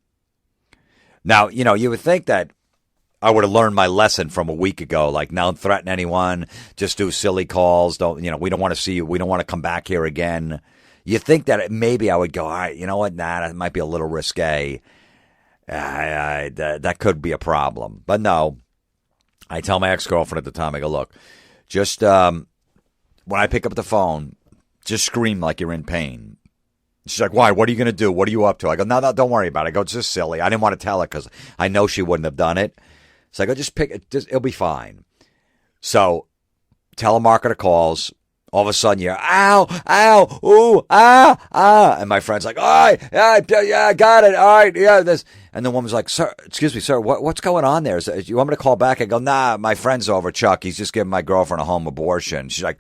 Now, you would think that I would have learned my lesson from a week ago, like, don't threaten anyone, just do silly calls, we don't want to see you, we don't want to come back here again. You think that maybe I would go, all right, you know what, that might be a little risque. That could be a problem. But no, I tell my ex-girlfriend at the time, I go, look, just when I pick up the phone, just scream like you're in pain. She's like, why? What are you going to do? What are you up to? I go, no, don't worry about it. I go, it's just silly. I didn't want to tell her because I know she wouldn't have done it. So I go, just pick it. It'll be fine. So telemarketer calls. All of a sudden, you're, ow, ooh, ah. And my friend's like, all right, yeah, I got it. All right, yeah, this. And the woman's like, sir, excuse me, sir, what's going on there? Do you want me to call back? I go, nah, my friend's over, Chuck. He's just giving my girlfriend a home abortion. She's like,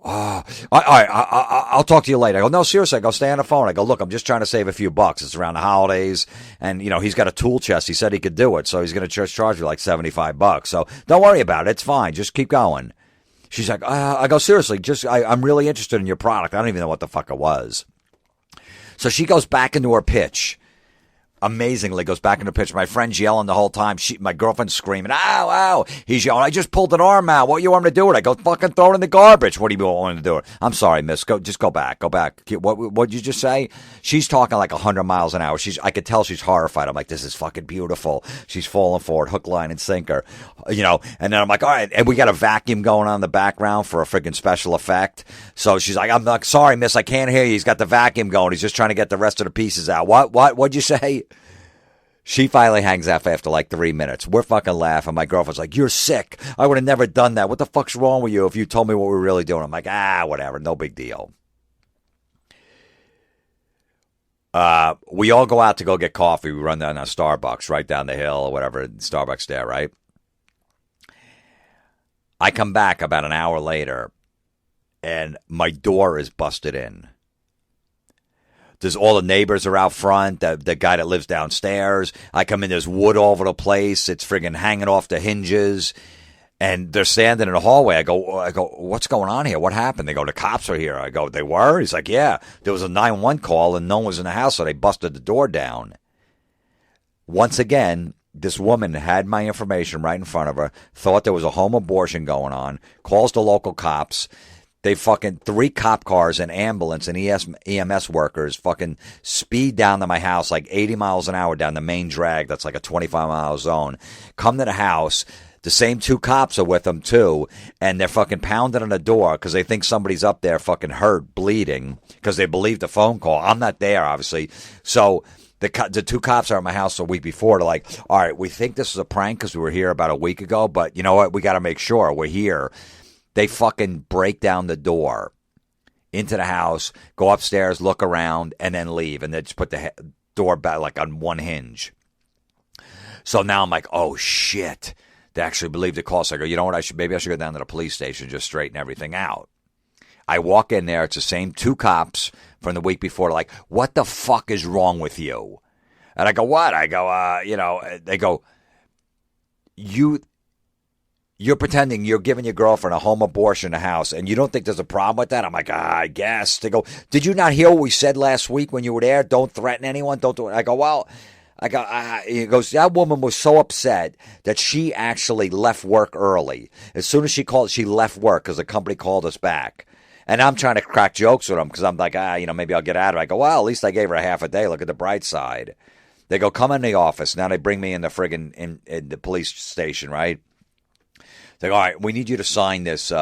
I'll talk to you later. I go, no, seriously. I go, stay on the phone. I go, look, I'm just trying to save a few bucks. It's around the holidays. And, he's got a tool chest. He said he could do it. So he's going to charge me like $75. So don't worry about it. It's fine. Just keep going. She's like, I go, seriously, I'm really interested in your product. I don't even know what the fuck it was. So she goes back into her pitch. Amazingly goes back into pitch. My friend's yelling the whole time. My girlfriend's screaming, ow. He's yelling, I just pulled an arm out. What you want me to do with it? I go, fucking throw it in the garbage. What do you want me to do with it? I'm sorry, miss. Just go back. What did you just say? She's talking like 100 miles an hour. I could tell she's horrified. I'm like, this is fucking beautiful. She's falling for it, hook, line, and sinker. And then I'm like, all right. And we got a vacuum going on in the background for a freaking special effect. So she's like, I'm like, sorry, miss. I can't hear you. He's got the vacuum going. He's just trying to get the rest of the pieces out. What'd you say? She finally hangs up after like 3 minutes. We're fucking laughing. My girlfriend's like, you're sick. I would have never done that. What the fuck's wrong with you if you told me what we're really doing? I'm like, whatever. No big deal. We all go out to go get coffee. We run down to Starbucks right down the hill or whatever. Starbucks there, right? I come back about an hour later and my door is busted in. There's all the neighbors are out front. The guy that lives downstairs. I come in, there's wood all over the place. It's friggin' hanging off the hinges. And they're standing in the hallway. I go, what's going on here? What happened? They go, the cops are here. I go, they were? He's like, yeah. There was a 911 call and no one was in the house, so they busted the door down. Once again, this woman had my information right in front of her, thought there was a home abortion going on, calls the local cops. They fucking 3 cop cars and ambulance and EMS workers fucking speed down to my house like 80 miles an hour down the main drag. That's like a 25-mile zone. Come to the house. The same 2 cops are with them too. And they're fucking pounding on the door because they think somebody's up there fucking hurt, bleeding, because they believe the phone call. I'm not there, obviously. So the 2 cops are at my house a week before. They're like, all right, we think this is a prank because we were here about a week ago. But you know what? We got to make sure we're here. They fucking break down the door into the house, go upstairs, look around, and then leave. And they just put the door back like on one hinge. So now I'm like, oh, shit. They actually believe the call. So I go, you know what? Maybe I should go down to the police station, just straighten everything out. I walk in there. It's the same 2 cops from the week before. Like, what the fuck is wrong with you? And I go, what? I go, they go, You're pretending you're giving your girlfriend a home abortion in a house, and you don't think there's a problem with that? I'm like, I guess. They go, did you not hear what we said last week when you were there? Don't threaten anyone. Don't do it. I go, well, he goes, that woman was so upset that she actually left work early. As soon as she called, she left work because the company called us back. And I'm trying to crack jokes with them because I'm like, maybe I'll get out of it. I go, well, at least I gave her a half a day. Look at the bright side. They go, come in the office. Now they bring me in the friggin' in the police station, right? They go, all right, we need you to sign this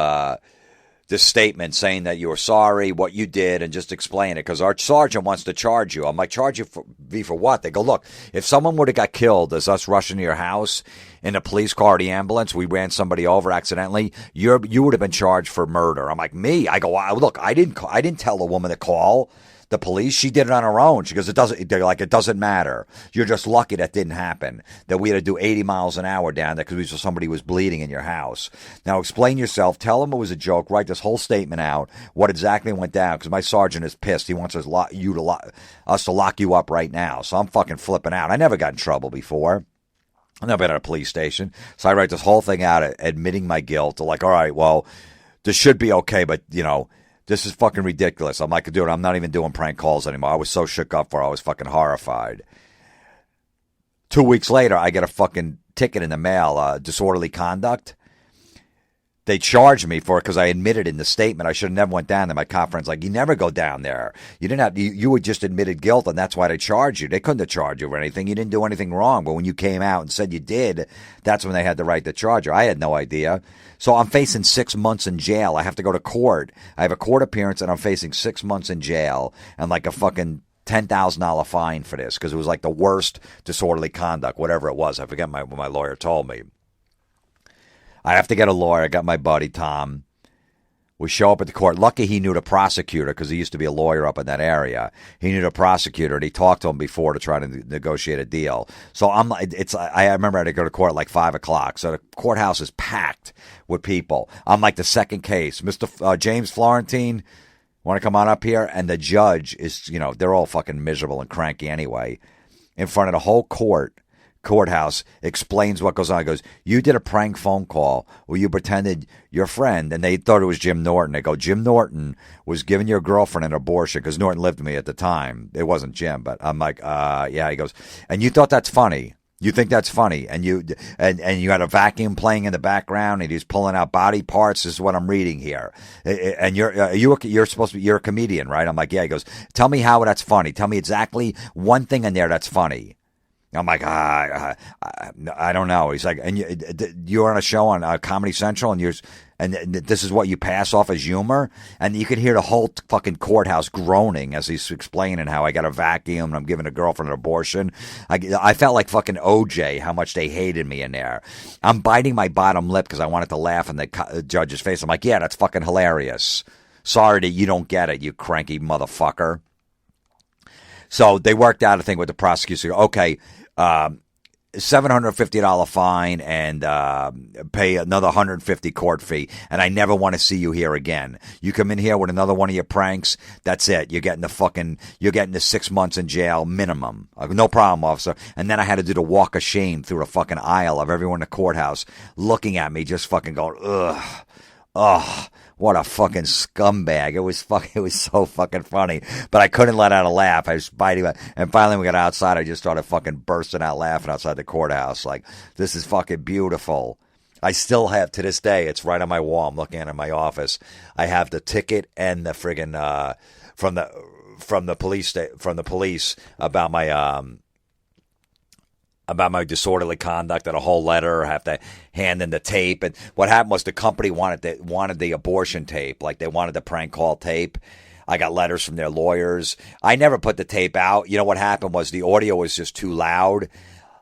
statement saying that you were sorry, what you did, and just explain it because our sergeant wants to charge you. I'm like, charge you for what? They go, look, if someone would have got killed as us rushing to your house in the police car or the ambulance, we ran somebody over accidentally, you would have been charged for murder. I'm like, me? I go, look, I didn't tell the woman to call the police. She did it on her own. She goes, it doesn't matter. You're just lucky that didn't happen, that we had to do 80 miles an hour down there because we saw somebody was bleeding in your house. Now explain yourself. Tell them it was a joke. Write this whole statement out, what exactly went down, because my sergeant is pissed. He wants us to lock you up right now. So I'm fucking flipping out. I never got in trouble before. I've never been at a police station. So I write this whole thing out admitting my guilt. They're like, all right, well, this should be okay, but, this is fucking ridiculous. I'm like, dude, I'm not even doing prank calls anymore. I was so shook up for it. I was fucking horrified. 2 weeks later, I get a fucking ticket in the mail, disorderly conduct. They charged me for it because I admitted in the statement. I should have never went down there. My cop friend's like, you never go down there. You didn't have. You had just admitted guilt, and that's why they charged you. They couldn't have charged you for anything. You didn't do anything wrong. But when you came out and said you did, that's when they had the right to charge you. I had no idea. So I'm facing 6 months in jail. I have to go to court. I have a court appearance, and I'm facing 6 months in jail and like a fucking $10,000 fine for this because it was like the worst disorderly conduct, whatever it was. I forget what my lawyer told me. I have to get a lawyer. I got my buddy, Tom. We show up at the court. Lucky he knew the prosecutor because he used to be a lawyer up in that area. He knew the prosecutor, and he talked to him before to try to negotiate a deal. So I remember I had to go to court at like 5 o'clock. So the courthouse is packed with people. I'm like the second case. Mr. James Florentine, want to come on up here? And the judge is, they're all fucking miserable and cranky anyway. In front of the whole courthouse, explains what goes on. He goes, you did a prank phone call where you pretended your friend, and they thought it was Jim Norton. They go, Jim Norton was giving your girlfriend an abortion, because Norton lived with me at the time. It wasn't Jim, but I'm like, yeah. He goes, and you thought that's funny. You think that's funny, and you had a vacuum playing in the background, and he's pulling out body parts. This is what I'm reading here, and you're supposed to be, you're a comedian, right? I'm like, yeah. He goes, tell me how that's funny. Tell me exactly one thing in there that's funny. I'm like, I don't know. He's like, and you're on a show on Comedy Central, and this is what you pass off as humor, and you could hear the whole fucking courthouse groaning as he's explaining how I got a vacuum and I'm giving a girlfriend an abortion. I felt like fucking OJ, how much they hated me in there. I'm biting my bottom lip because I wanted to laugh in the judge's face. I'm like, yeah, that's fucking hilarious. Sorry that you don't get it, you cranky motherfucker. So they worked out a thing with the prosecutor. Okay. $750 fine and pay another $150 court fee, and I never want to see you here again. You come in here with another one of your pranks, that's it. You're getting the 6 months in jail minimum. No problem, officer. And then I had to do the walk of shame through the fucking aisle of everyone in the courthouse looking at me, just fucking going, ugh. What a fucking scumbag. It was so fucking funny. But I couldn't let out a laugh. I was biting it. And finally we got outside. I just started fucking bursting out laughing outside the courthouse. Like, this is fucking beautiful. I still have, to this day, it's right on my wall. I'm looking at it in my office. I have the ticket and the friggin' from the police about my disorderly conduct and a whole letter. I have to hand in the tape. And what happened was the company wanted the abortion tape. Like, they wanted the prank call tape. I got letters from their lawyers. I never put the tape out. You know what happened was the audio was just too loud.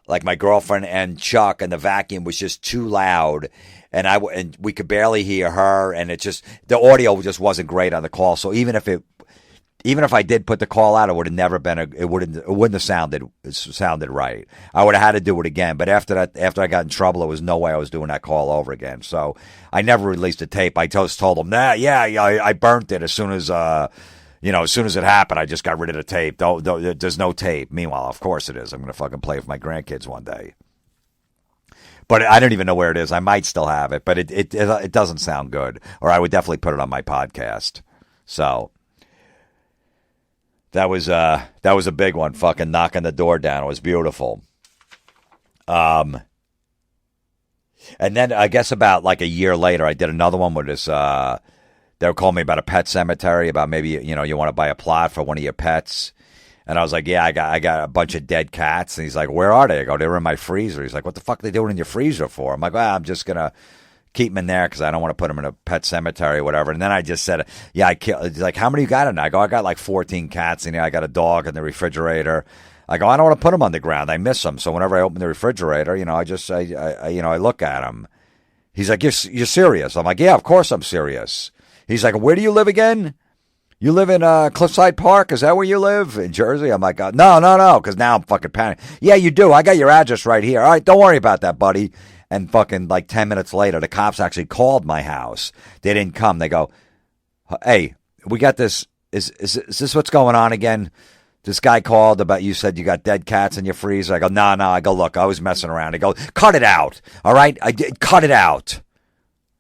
Like, my girlfriend and Chuck and the vacuum was just too loud. And we could barely hear her. And the audio just wasn't great on the call. So even if I did put the call out, it would have never been it wouldn't have sounded right. I would have had to do it again. But after I got in trouble, there was no way I was doing that call over again. So I never released the tape. I just told them that, I burnt it as soon as it happened. I just got rid of the tape. There's no tape. Meanwhile, of course it is. I'm gonna fucking play with my grandkids one day. But I don't even know where it is. I might still have it, but it doesn't sound good. Or I would definitely put it on my podcast. So. That was a big one, fucking knocking the door down. It was beautiful. And then I guess about like a year later, I did another one with this. They were calling me about a pet cemetery, about maybe, you want to buy a plot for one of your pets. And I was like, yeah, I got a bunch of dead cats. And he's like, where are they? I go, they were in my freezer. He's like, what the fuck are they doing in your freezer for? I'm like, well, I'm just going to keep them in there because I don't want to put them in a pet cemetery or whatever. And then I just said, yeah, I killed. He's like, how many you got in there? I go, I got like 14 cats in there. I got a dog in the refrigerator. I go, I don't want to put them on the ground. I miss them. So whenever I open the refrigerator, I look at them. He's like, you're serious? I'm like, yeah, of course I'm serious. He's like, where do you live again? You live in Cliffside Park? Is that where you live? In Jersey? I'm like, no, because now I'm fucking panicking. Yeah, you do. I got your address right here. All right, don't worry about that, buddy. And fucking like 10 minutes later, the cops actually called my house. They didn't come. They go, hey, we got this. Is this what's going on again? This guy called about, you said you got dead cats in your freezer. I go, no. I go, look, I was messing around. They go, cut it out. All right? Cut it out.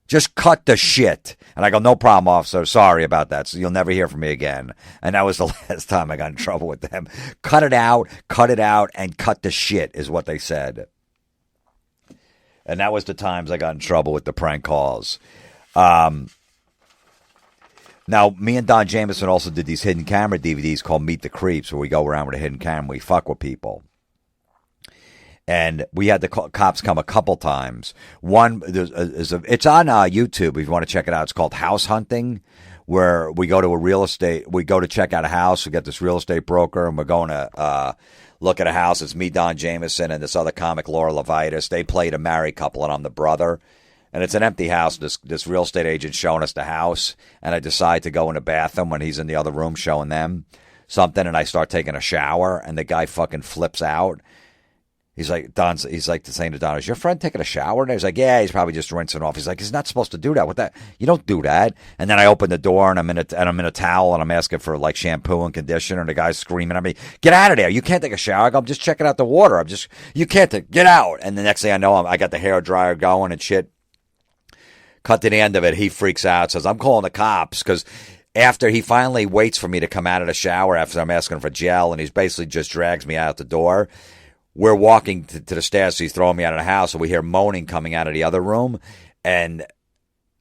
Just cut the shit. And I go, no problem, officer. Sorry about that. So you'll never hear from me again. And that was the last time I got in trouble with them. Cut it out, and cut the shit is what they said. And that was the times I got in trouble with the prank calls. Now, me and Don Jameson also did these hidden camera DVDs called Meet the Creeps, where we go around with a hidden camera. We fuck with people. And we had the cops come a couple times. One, it's on YouTube if you want to check it out. It's called House Hunting, where we go to check out a house. We get this real estate broker, and we're going to look at a house. It's me, Don Jameson, and this other comic, Laura Levitas. They played a married couple, and I'm the brother. And it's an empty house. This real estate agent's showing us the house, and I decide to go in the bathroom when he's in the other room showing them something, and I start taking a shower, and the guy fucking flips out. He's like saying to Don, is your friend taking a shower? And he's like, yeah, he's probably just rinsing off. He's like, he's not supposed to do that. What that? You don't do that. And then I open the door and I'm in a towel and I'm asking for like shampoo and conditioner, and the guy's screaming at me, get out of there. You can't take a shower. I go, I'm just checking out the water. You can't get out. And the next thing I know, I got the hair dryer going and shit. Cut to the end of it, he freaks out, says, I'm calling the cops, because after he finally waits for me to come out of the shower after I'm asking for gel, and he's basically just drags me out the door. We're walking to the stairs, so he's throwing me out of the house, and we hear moaning coming out of the other room, and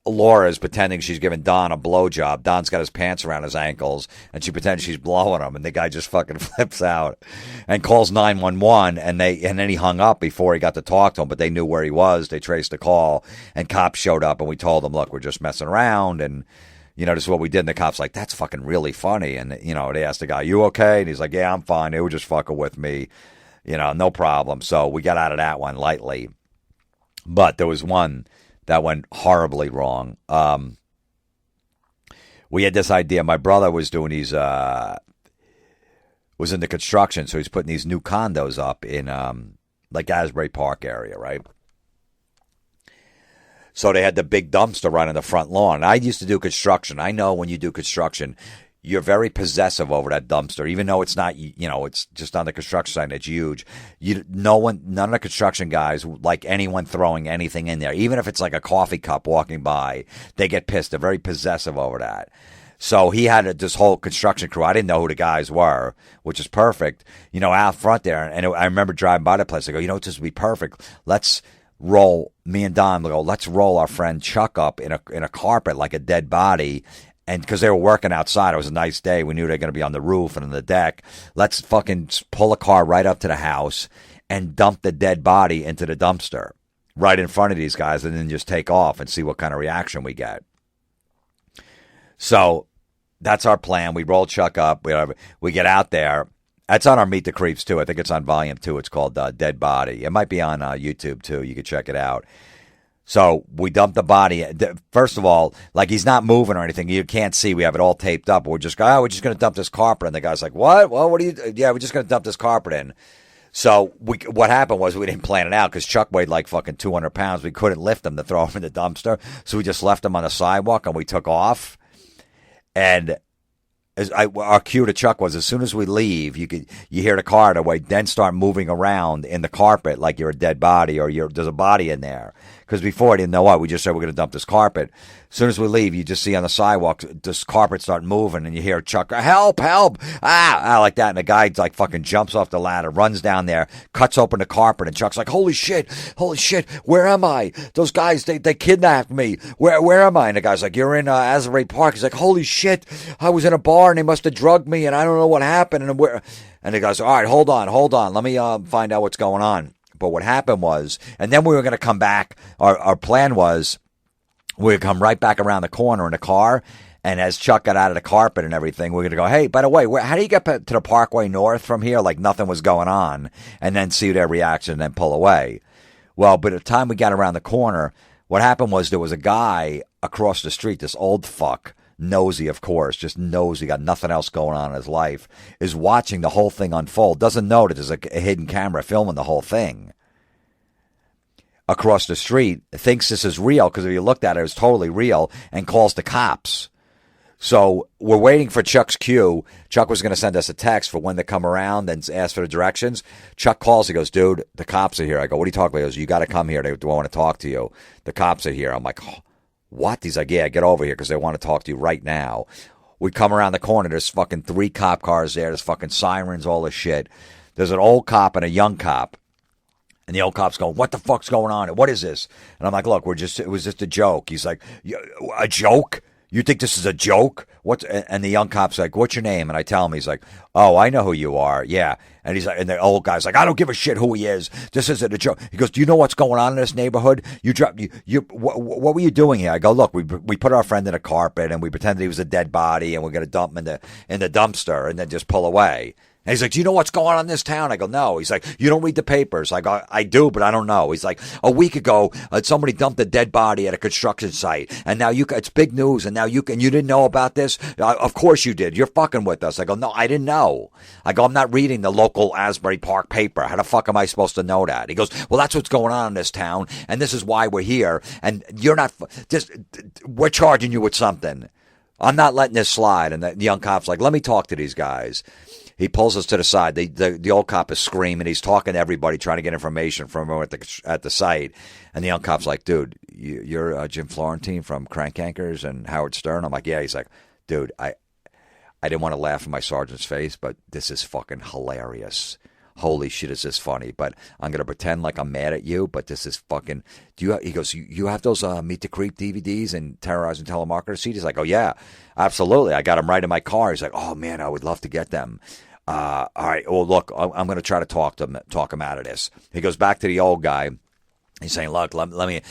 Laura's pretending she's giving Don a blowjob. Don's got his pants around his ankles, and she pretends she's blowing him, and the guy just fucking flips out and calls 911, and then he hung up before he got to talk to him, but they knew where he was. They traced the call, and cops showed up, and we told them, look, we're just messing around, and, this is what we did. And the cops like, that's fucking really funny. And, they asked the guy, you okay? And he's like, yeah, I'm fine. They were just fucking with me. No problem. So we got out of that one lightly. But there was one that went horribly wrong. We had this idea. My brother was doing these, was in the construction, so he's putting these new condos up in like Asbury Park area, right? So they had the big dumpster right on the front lawn. And I used to do construction. I know when you do construction, you're very possessive over that dumpster, even though it's not, it's just on the construction site. It's huge. None of the construction guys like anyone throwing anything in there, even if it's like a coffee cup walking by. They get pissed. They're very possessive over that. So he had this whole construction crew. I didn't know who the guys were, which is perfect. Out front there, and I remember driving by the place. I go, this would be perfect. Let's roll. Me and Don go, let's roll our friend Chuck up in a carpet like a dead body. And because they were working outside, it was a nice day. We knew they were going to be on the roof and on the deck. Let's fucking pull a car right up to the house and dump the dead body into the dumpster right in front of these guys, and then just take off and see what kind of reaction we get. So that's our plan. We roll Chuck up. We get out there. That's on our Meet the Creeps, too. I think it's on Volume 2. It's called Dead Body. It might be on YouTube, too. You can check it out. So we dump the body. First of all, like, he's not moving or anything. You can't see. We have it all taped up. We're just going to dump this carpet. And the guy's like, what? Well, what are you? Yeah, we're just going to dump this carpet in. So what happened was we didn't plan it out because Chuck weighed like fucking 200 pounds. We couldn't lift him to throw him in the dumpster. So we just left him on the sidewalk and we took off. And our cue to Chuck was, as soon as we leave, you hear the car away, then start moving around in the carpet like you're a dead body or there's a body in there. Because before I didn't know what, we just said we're going to dump this carpet. As soon as we leave, you just see on the sidewalk this carpet start moving, and you hear Chuck, help, like that. And the guy like fucking jumps off the ladder, runs down there, cuts open the carpet, and Chuck's like, holy shit, where am I? Those guys, they kidnapped me. Where am I? And the guy's like, you're in Asbury Park. He's like, holy shit, I was in a bar and they must have drugged me, and I don't know what happened. And the guy's like, all right, hold on, let me find out what's going on. But what happened was, and then we were going to come back. Our plan was we would come right back around the corner in the car, And as Chuck got out of the carpet and everything, we're going to go, hey, by the way, how do you get to the Parkway North from here? Like nothing was going on. And then see their reaction and then pull away. Well, by the time we got around the corner, what happened was there was a guy across the street, this old fuck, nosy, of course, just nosy, got nothing else going on in his life, is watching the whole thing unfold, doesn't know that there's a hidden camera filming the whole thing. Across the street, thinks this is real, because if you looked at it, it was totally real, and calls the cops. So we're waiting for Chuck's cue. Chuck was going to send us a text for when to come around and ask for the directions. Chuck calls. He goes, dude, the cops are here. I go, what are you talking about? He goes, you got to come here. They want to talk to you. The cops are here. I'm like, oh, what? He's like, yeah, get over here because they want to talk to you right now. We come around the corner. There's fucking 3 cop cars there. There's fucking sirens, all this shit. There's an old cop and a young cop. And the old cop's going, what the fuck's going on? What is this? And I'm like, look, it was just a joke. He's like, a joke? You think this is a joke? And the young cop's like, what's your name? And I tell him, he's like, oh, I know who you are. Yeah. And he's like, and the old guy's like, I don't give a shit who he is. This isn't a joke. He goes, do you know what's going on in this neighborhood? What were you doing here? I go, look, we put our friend in a carpet and we pretended he was a dead body and we're going to dump him in the dumpster and then just pull away. And he's like, do you know what's going on in this town? I go, no. He's like, you don't read the papers. I go, I do, but I don't know. He's like, a week ago, somebody dumped a dead body at a construction site. And now it's big news. And now you didn't know about this? Of course you did. You're fucking with us. I go, no, I didn't know. I go, I'm not reading the local Asbury Park paper. How the fuck am I supposed to know that? He goes, well, that's what's going on in this town. And this is why we're here. And you're not, we're charging you with something. I'm not letting this slide. And the young cop's like, let me talk to these guys. He pulls us to the side. The old cop is screaming. He's talking to everybody, trying to get information from him at the site. And the young cop's like, dude, you're Jim Florentine from Crank Yankers and Howard Stern? I'm like, yeah. He's like, dude, I didn't want to laugh in my sergeant's face, but this is fucking hilarious. Holy shit, is this funny? But I'm going to pretend like I'm mad at you, but this is fucking... He goes, you have those Meet the Creep DVDs and Terrorizing Telemarketer CDs? He's like, oh, yeah, absolutely. I got them right in my car. He's like, oh, man, I would love to get them. All right, well, look, I'm going to try to talk him out of this. He goes back to the old guy. He's saying, look, let me...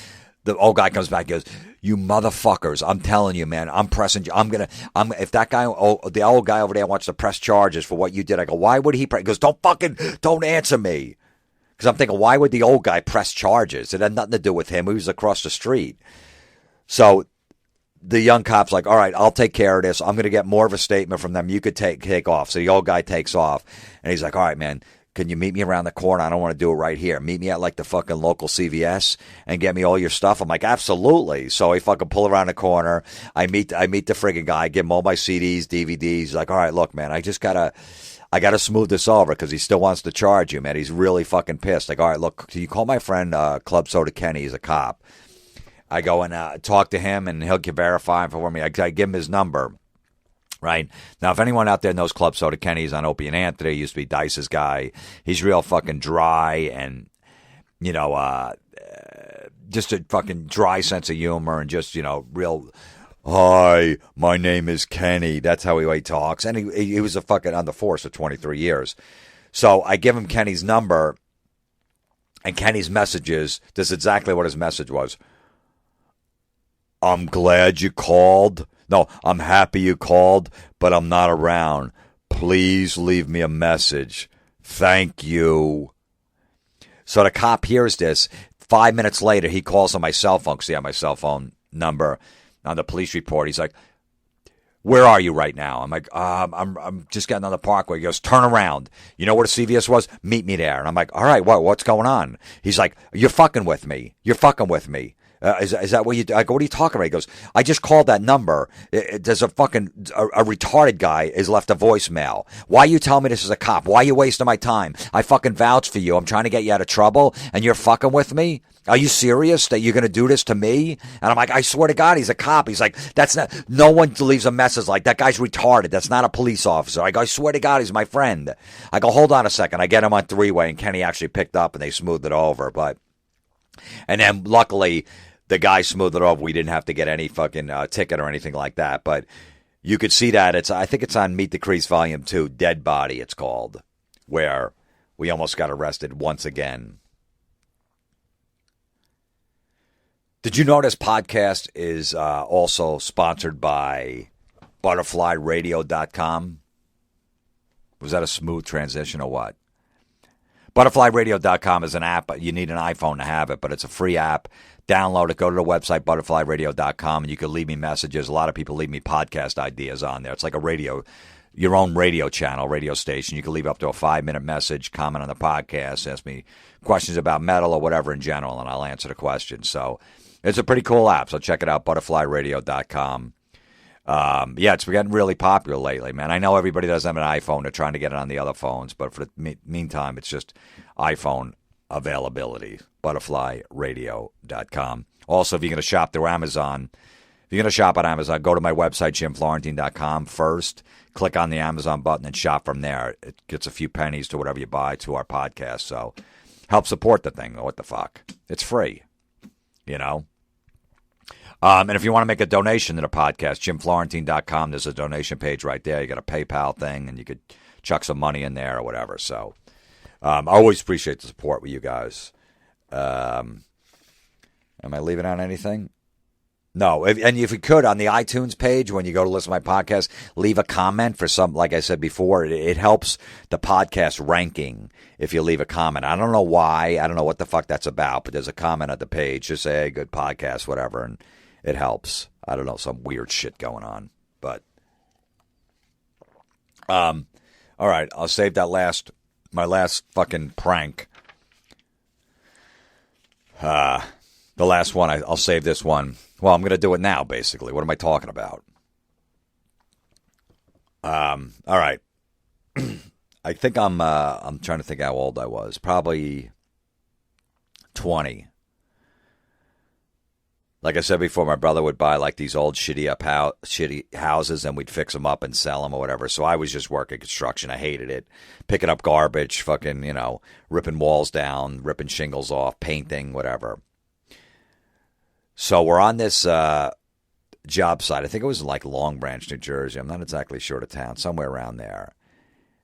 The old guy comes back and goes, you motherfuckers, I'm telling you, man, I'm pressing you. If that guy, the old guy over there wants to press charges for what you did, I go, why would he press? He goes, don't answer me. Because I'm thinking, why would the old guy press charges? It had nothing to do with him. He was across the street. So the young cop's like, all right, I'll take care of this. I'm going to get more of a statement from them. You could take off. So the old guy takes off. And he's like, all right, man, can you meet me around the corner? I don't want to do it right here. Meet me at like the fucking local CVS and get me all your stuff. I'm like, absolutely. So I fucking pull around the corner. I meet the friggin' guy, give him all my CDs, DVDs. He's like, all right, look, man, I gotta smooth this over because he still wants to charge you, man. He's really fucking pissed. Like, all right, look, can you call my friend Club Soda Kenny? He's a cop. I go and talk to him, and he'll verify him for me. I give him his number. Right? Now, if anyone out there knows Club Soda Kenny, he's on Opie and Anthony. He used to be Dice's guy. He's real fucking dry and, just a fucking dry sense of humor and just, real, hi, my name is Kenny. That's how he talks. And he was a fucking on the force for 23 years. So I give him Kenny's number, and Kenny's messages, this is exactly what his message was. I'm glad you called. No, I'm happy you called, but I'm not around. Please leave me a message. Thank you. So the cop hears this. 5 minutes later, he calls on my cell phone because he had my cell phone number on the police report. He's like, where are you right now? I'm like, I'm just getting on the parkway. He goes, turn around. You know where the CVS was? Meet me there. And I'm like, all right, what's going on? He's like, you're fucking with me. You're fucking with me. Is that what you do? I go, what are you talking about? He goes, I just called that number. There's a retarded guy has left a voicemail. Why you tell me this is a cop? Why are you wasting my time? I fucking vouch for you. I'm trying to get you out of trouble and you're fucking with me? Are you serious that you're going to do this to me? And I'm like, I swear to God, he's a cop. He's like, no one leaves a message like that guy's retarded. That's not a police officer. I go, I swear to God, he's my friend. I go, hold on a second. I get him on three-way and Kenny actually picked up and they smoothed it over. And then luckily, the guy smoothed it over. We didn't have to get any fucking ticket or anything like that. But you could see that. I think it's on Meet the Creeps Volume 2, Dead Body it's called, where we almost got arrested once again. Did you know this podcast is also sponsored by butterflyradio.com. Was that a smooth transition or what? Butterflyradio.com is an app. You need an iPhone to have it, but it's a free app. Download it. Go to the website, butterflyradio.com, and you can leave me messages. A lot of people leave me podcast ideas on there. It's like a radio, your own radio channel, radio station. You can leave up to a 5-minute message, comment on the podcast, ask me questions about metal or whatever in general, and I'll answer the questions. So it's a pretty cool app. So check it out, butterflyradio.com. Yeah, it's getting really popular lately, man. I know everybody doesn't have an iPhone. They're trying to get it on the other phones, but for the meantime, it's just iPhone availability. Butterflyradio.com. Also, if you're going to shop through Amazon, if you're going to shop on Amazon, go to my website, jimflorentine.com first. Click on the Amazon button and shop from there. It gets a few pennies to whatever you buy to our podcast. So help support the thing. What the fuck? It's free, you know? And if you want to make a donation to the podcast, jimflorentine.com, there's a donation page right there. You got a PayPal thing, and you could chuck some money in there or whatever. So I always appreciate the support with you guys. Am I leaving out anything? No. And if you could, on the iTunes page, when you go to listen to my podcast, leave a comment for some, like I said before, it helps the podcast ranking if you leave a comment. I don't know why. I don't know what the fuck that's about, but there's a comment at the page. Just say, hey, good podcast, whatever, and it helps. I don't know, some weird shit going on. But, all right, I'll save my last fucking prank. The last one, I'll save this one. Well, I'm going to do it now, basically. What am I talking about? All right. I think I'm trying to think how old I was. Probably 20. Like I said before, my brother would buy like these old shitty houses, and we'd fix them up and sell them or whatever. So I was just working construction. I hated it. Picking up garbage, fucking, ripping walls down, ripping shingles off, painting, whatever. So we're on this job site. I think it was in like Long Branch, New Jersey. I'm not exactly sure of the town, somewhere around there.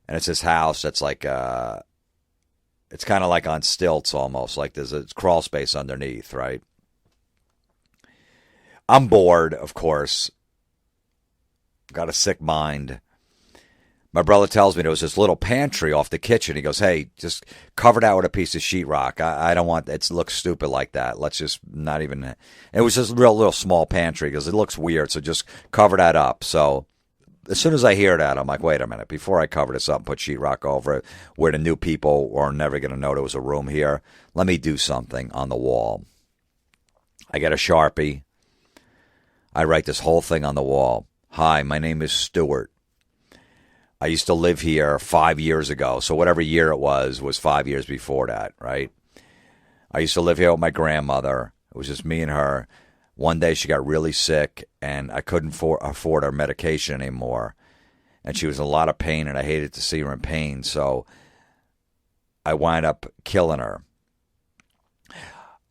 And it's this house that's like, it's kind of like on stilts almost, like there's a crawl space underneath, right? I'm bored, of course. Got a sick mind. My brother tells me there was this little pantry off the kitchen. He goes, hey, just cover that with a piece of sheetrock. I don't want it to look stupid like that. Let's just not even. It was just a real little small pantry because it looks weird. So just cover that up. So as soon as I hear that, I'm like, wait a minute. Before I cover this up and put sheetrock over it, where the new people are never going to know there was a room here, let me do something on the wall. I get a Sharpie. I write this whole thing on the wall. Hi, my name is Stuart. I used to live here 5 years ago. So whatever year it was 5 years before that, right? I used to live here with my grandmother. It was just me and her. One day she got really sick, and I couldn't afford her medication anymore. And she was in a lot of pain, and I hated to see her in pain. So I wound up killing her.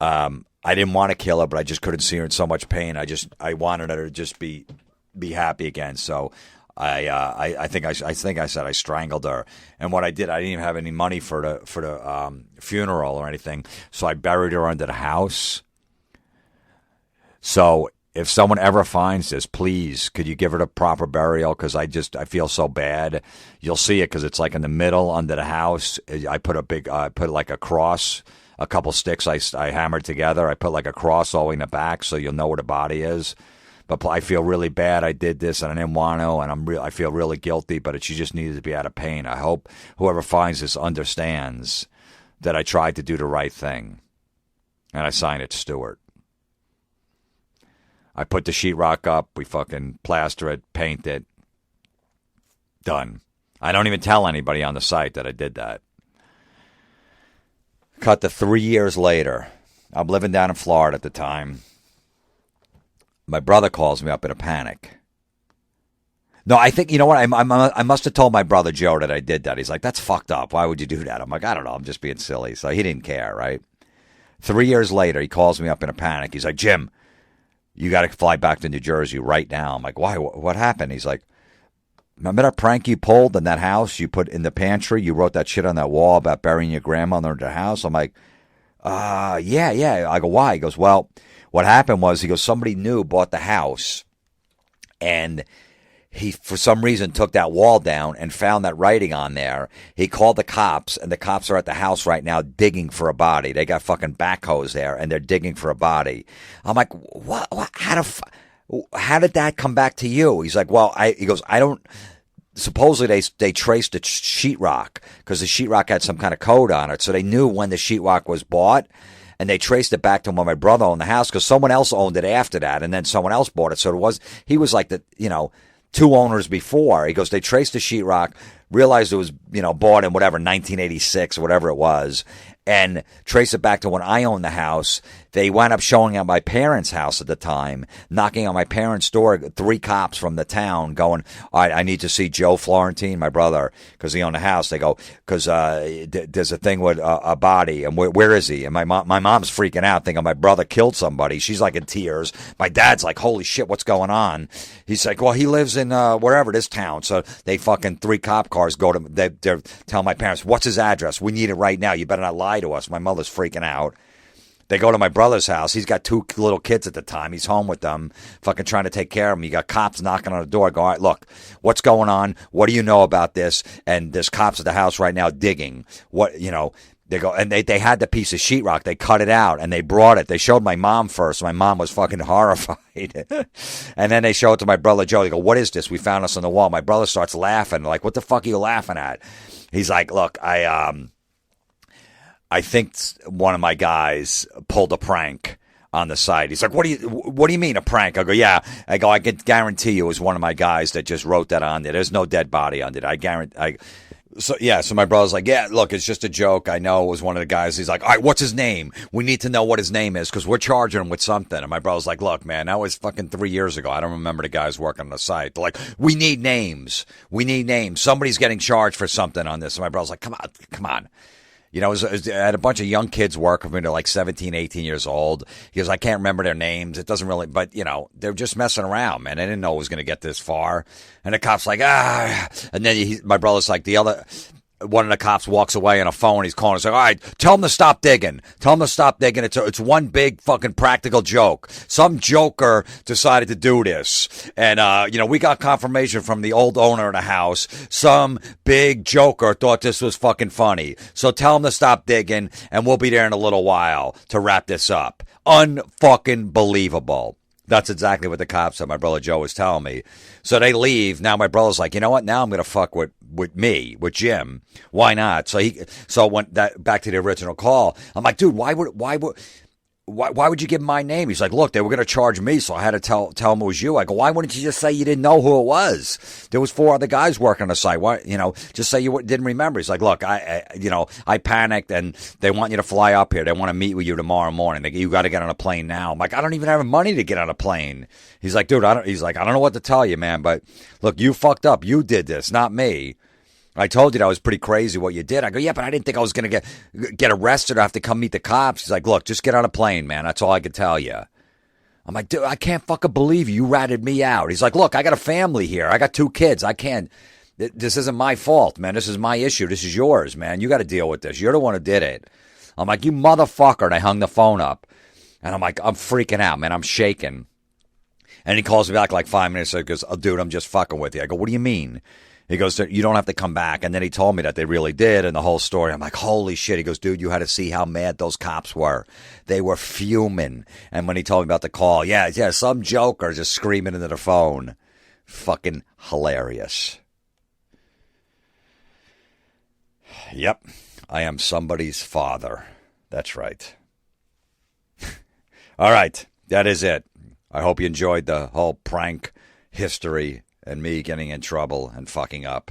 I didn't want to kill her, but I just couldn't see her in so much pain. I wanted her to just be happy again. So I think I said I strangled her. And what I did, I didn't even have any money for the funeral or anything. So I buried her under the house. So if someone ever finds this, please, could you give her the proper burial? Because I feel so bad. You'll see it because it's like in the middle under the house. I put like a cross. A couple sticks I hammered together. I put like a cross all the way in the back so you'll know where the body is. But I feel really bad. I did this and I didn't want to, and I feel really guilty. But she just needed to be out of pain. I hope whoever finds this understands that I tried to do the right thing. And I signed it, Stuart. I put the sheetrock up. We fucking plaster it, paint it. Done. I don't even tell anybody on the site that I did that. Cut to 3 years later. I'm living down in Florida at the time. My brother calls me up in a panic. No, I think, you know what? I must have told my brother Joe that I did that. He's like, that's fucked up. Why would you do that? I'm like, I don't know. I'm just being silly. So he didn't care, right? 3 years later, he calls me up in a panic. He's like, Jim, you got to fly back to New Jersey right now. I'm like, why? What happened? He's like, remember that prank you pulled in that house you put in the pantry? You wrote that shit on that wall about burying your grandmother in the house? I'm like, yeah. I go, why? He goes, well, what happened was, he goes, somebody new bought the house, and he, for some reason, took that wall down and found that writing on there. He called the cops, and the cops are at the house right now digging for a body. They got fucking backhoes there, and they're digging for a body. I'm like, what? How did that come back to you? He's like, well, he goes, I don't. Supposedly they traced the sheetrock because the sheetrock had some kind of code on it, so they knew when the sheetrock was bought. And they traced it back to when my brother owned the house because someone else owned it after that, and then someone else bought it. So he was like the, 2 owners before. He goes, they traced the sheetrock, realized it was, bought in whatever, 1986 or whatever it was, and traced it back to when I owned the house. They wound up showing at my parents' house at the time, knocking on my parents' door, 3 cops from the town going, all right, I need to see Joe Florentine, my brother, because he owned the house. They go, because there's a thing with a body, and where is he? And my mom's freaking out, thinking my brother killed somebody. She's like in tears. My dad's like, holy shit, what's going on? He's like, well, he lives in wherever, this town. So they fucking 3 cop cars go to, they're telling my parents, what's his address? We need it right now. You better not lie to us. My mother's freaking out. They go to my brother's house. He's got 2 little kids at the time. He's home with them, fucking trying to take care of them. You got cops knocking on the door. Go, all right, look, what's going on? What do you know about this? And there's cops at the house right now digging. They go, and they had the piece of sheetrock. They cut it out, and they brought it. They showed my mom first. My mom was fucking horrified. And then they show it to my brother Joe. They go, what is this? We found this on the wall. My brother starts laughing. Like, what the fuck are you laughing at? He's like, look, I think one of my guys pulled a prank on the site. He's like, what do you mean a prank? I go, yeah. I can guarantee you it was one of my guys that just wrote that on there. There's no dead body on it. I guarantee. So my brother's like, yeah, look, it's just a joke. I know it was one of the guys. He's like, all right, what's his name? We need to know what his name is because we're charging him with something. And my brother's like, look, man, that was fucking 3 years ago. I don't remember the guys working on the site. They're like, we need names. Somebody's getting charged for something on this. And my brother's like, come on. I had a bunch of young kids work with me. They're like 17, 18 years old. He goes, I can't remember their names. It doesn't really, but, they're just messing around, man. They didn't know it was going to get this far. And the cop's like, And then my brother's like, one of the cops walks away on a phone. He's calling. He's like, all right, tell him to stop digging. It's one big fucking practical joke. Some joker decided to do this. And, we got confirmation from the old owner of the house. Some big joker thought this was fucking funny. So tell him to stop digging, and we'll be there in a little while to wrap this up. Unfucking believable. That's exactly what the cops said. My brother Joe was telling me. So they leave. Now my brother's like, you know what? Now I'm going to fuck with Jim. Why not? So went back to the original call. I'm like, dude, why would you give him my name? He's like, look, they were going to charge me, so I had to tell him it was you. I go, why wouldn't you just say you didn't know who it was? There was 4 other guys working on the site. Why, just say you didn't remember. He's like, look, I panicked, and they want you to fly up here. They want to meet with you tomorrow morning. You got to get on a plane now. I'm like, I don't even have money to get on a plane. He's like, dude, I don't know what to tell you, man, but look, you fucked up. You did this, not me. I told you that was pretty crazy what you did. I go, yeah, but I didn't think I was going to get arrested or have to come meet the cops. He's like, look, just get on a plane, man. That's all I could tell you. I'm like, dude, I can't fucking believe you ratted me out. He's like, look, I got a family here. I got 2 kids. I can't. This isn't my fault, man. This is my issue. This is yours, man. You got to deal with this. You're the one who did it. I'm like, you motherfucker. And I hung the phone up. And I'm like, I'm freaking out, man. I'm shaking. And he calls me back like 5 minutes later. He goes, oh, dude, I'm just fucking with you. I go, what do you mean? He goes, you don't have to come back. And then he told me that they really did and the whole story. I'm like, holy shit. He goes, dude, you had to see how mad those cops were. They were fuming. And when he told me about the call, yeah, some joker just screaming into the phone. Fucking hilarious. Yep, I am somebody's father. That's right. All right, that is it. I hope you enjoyed the whole prank history and me getting in trouble and fucking up.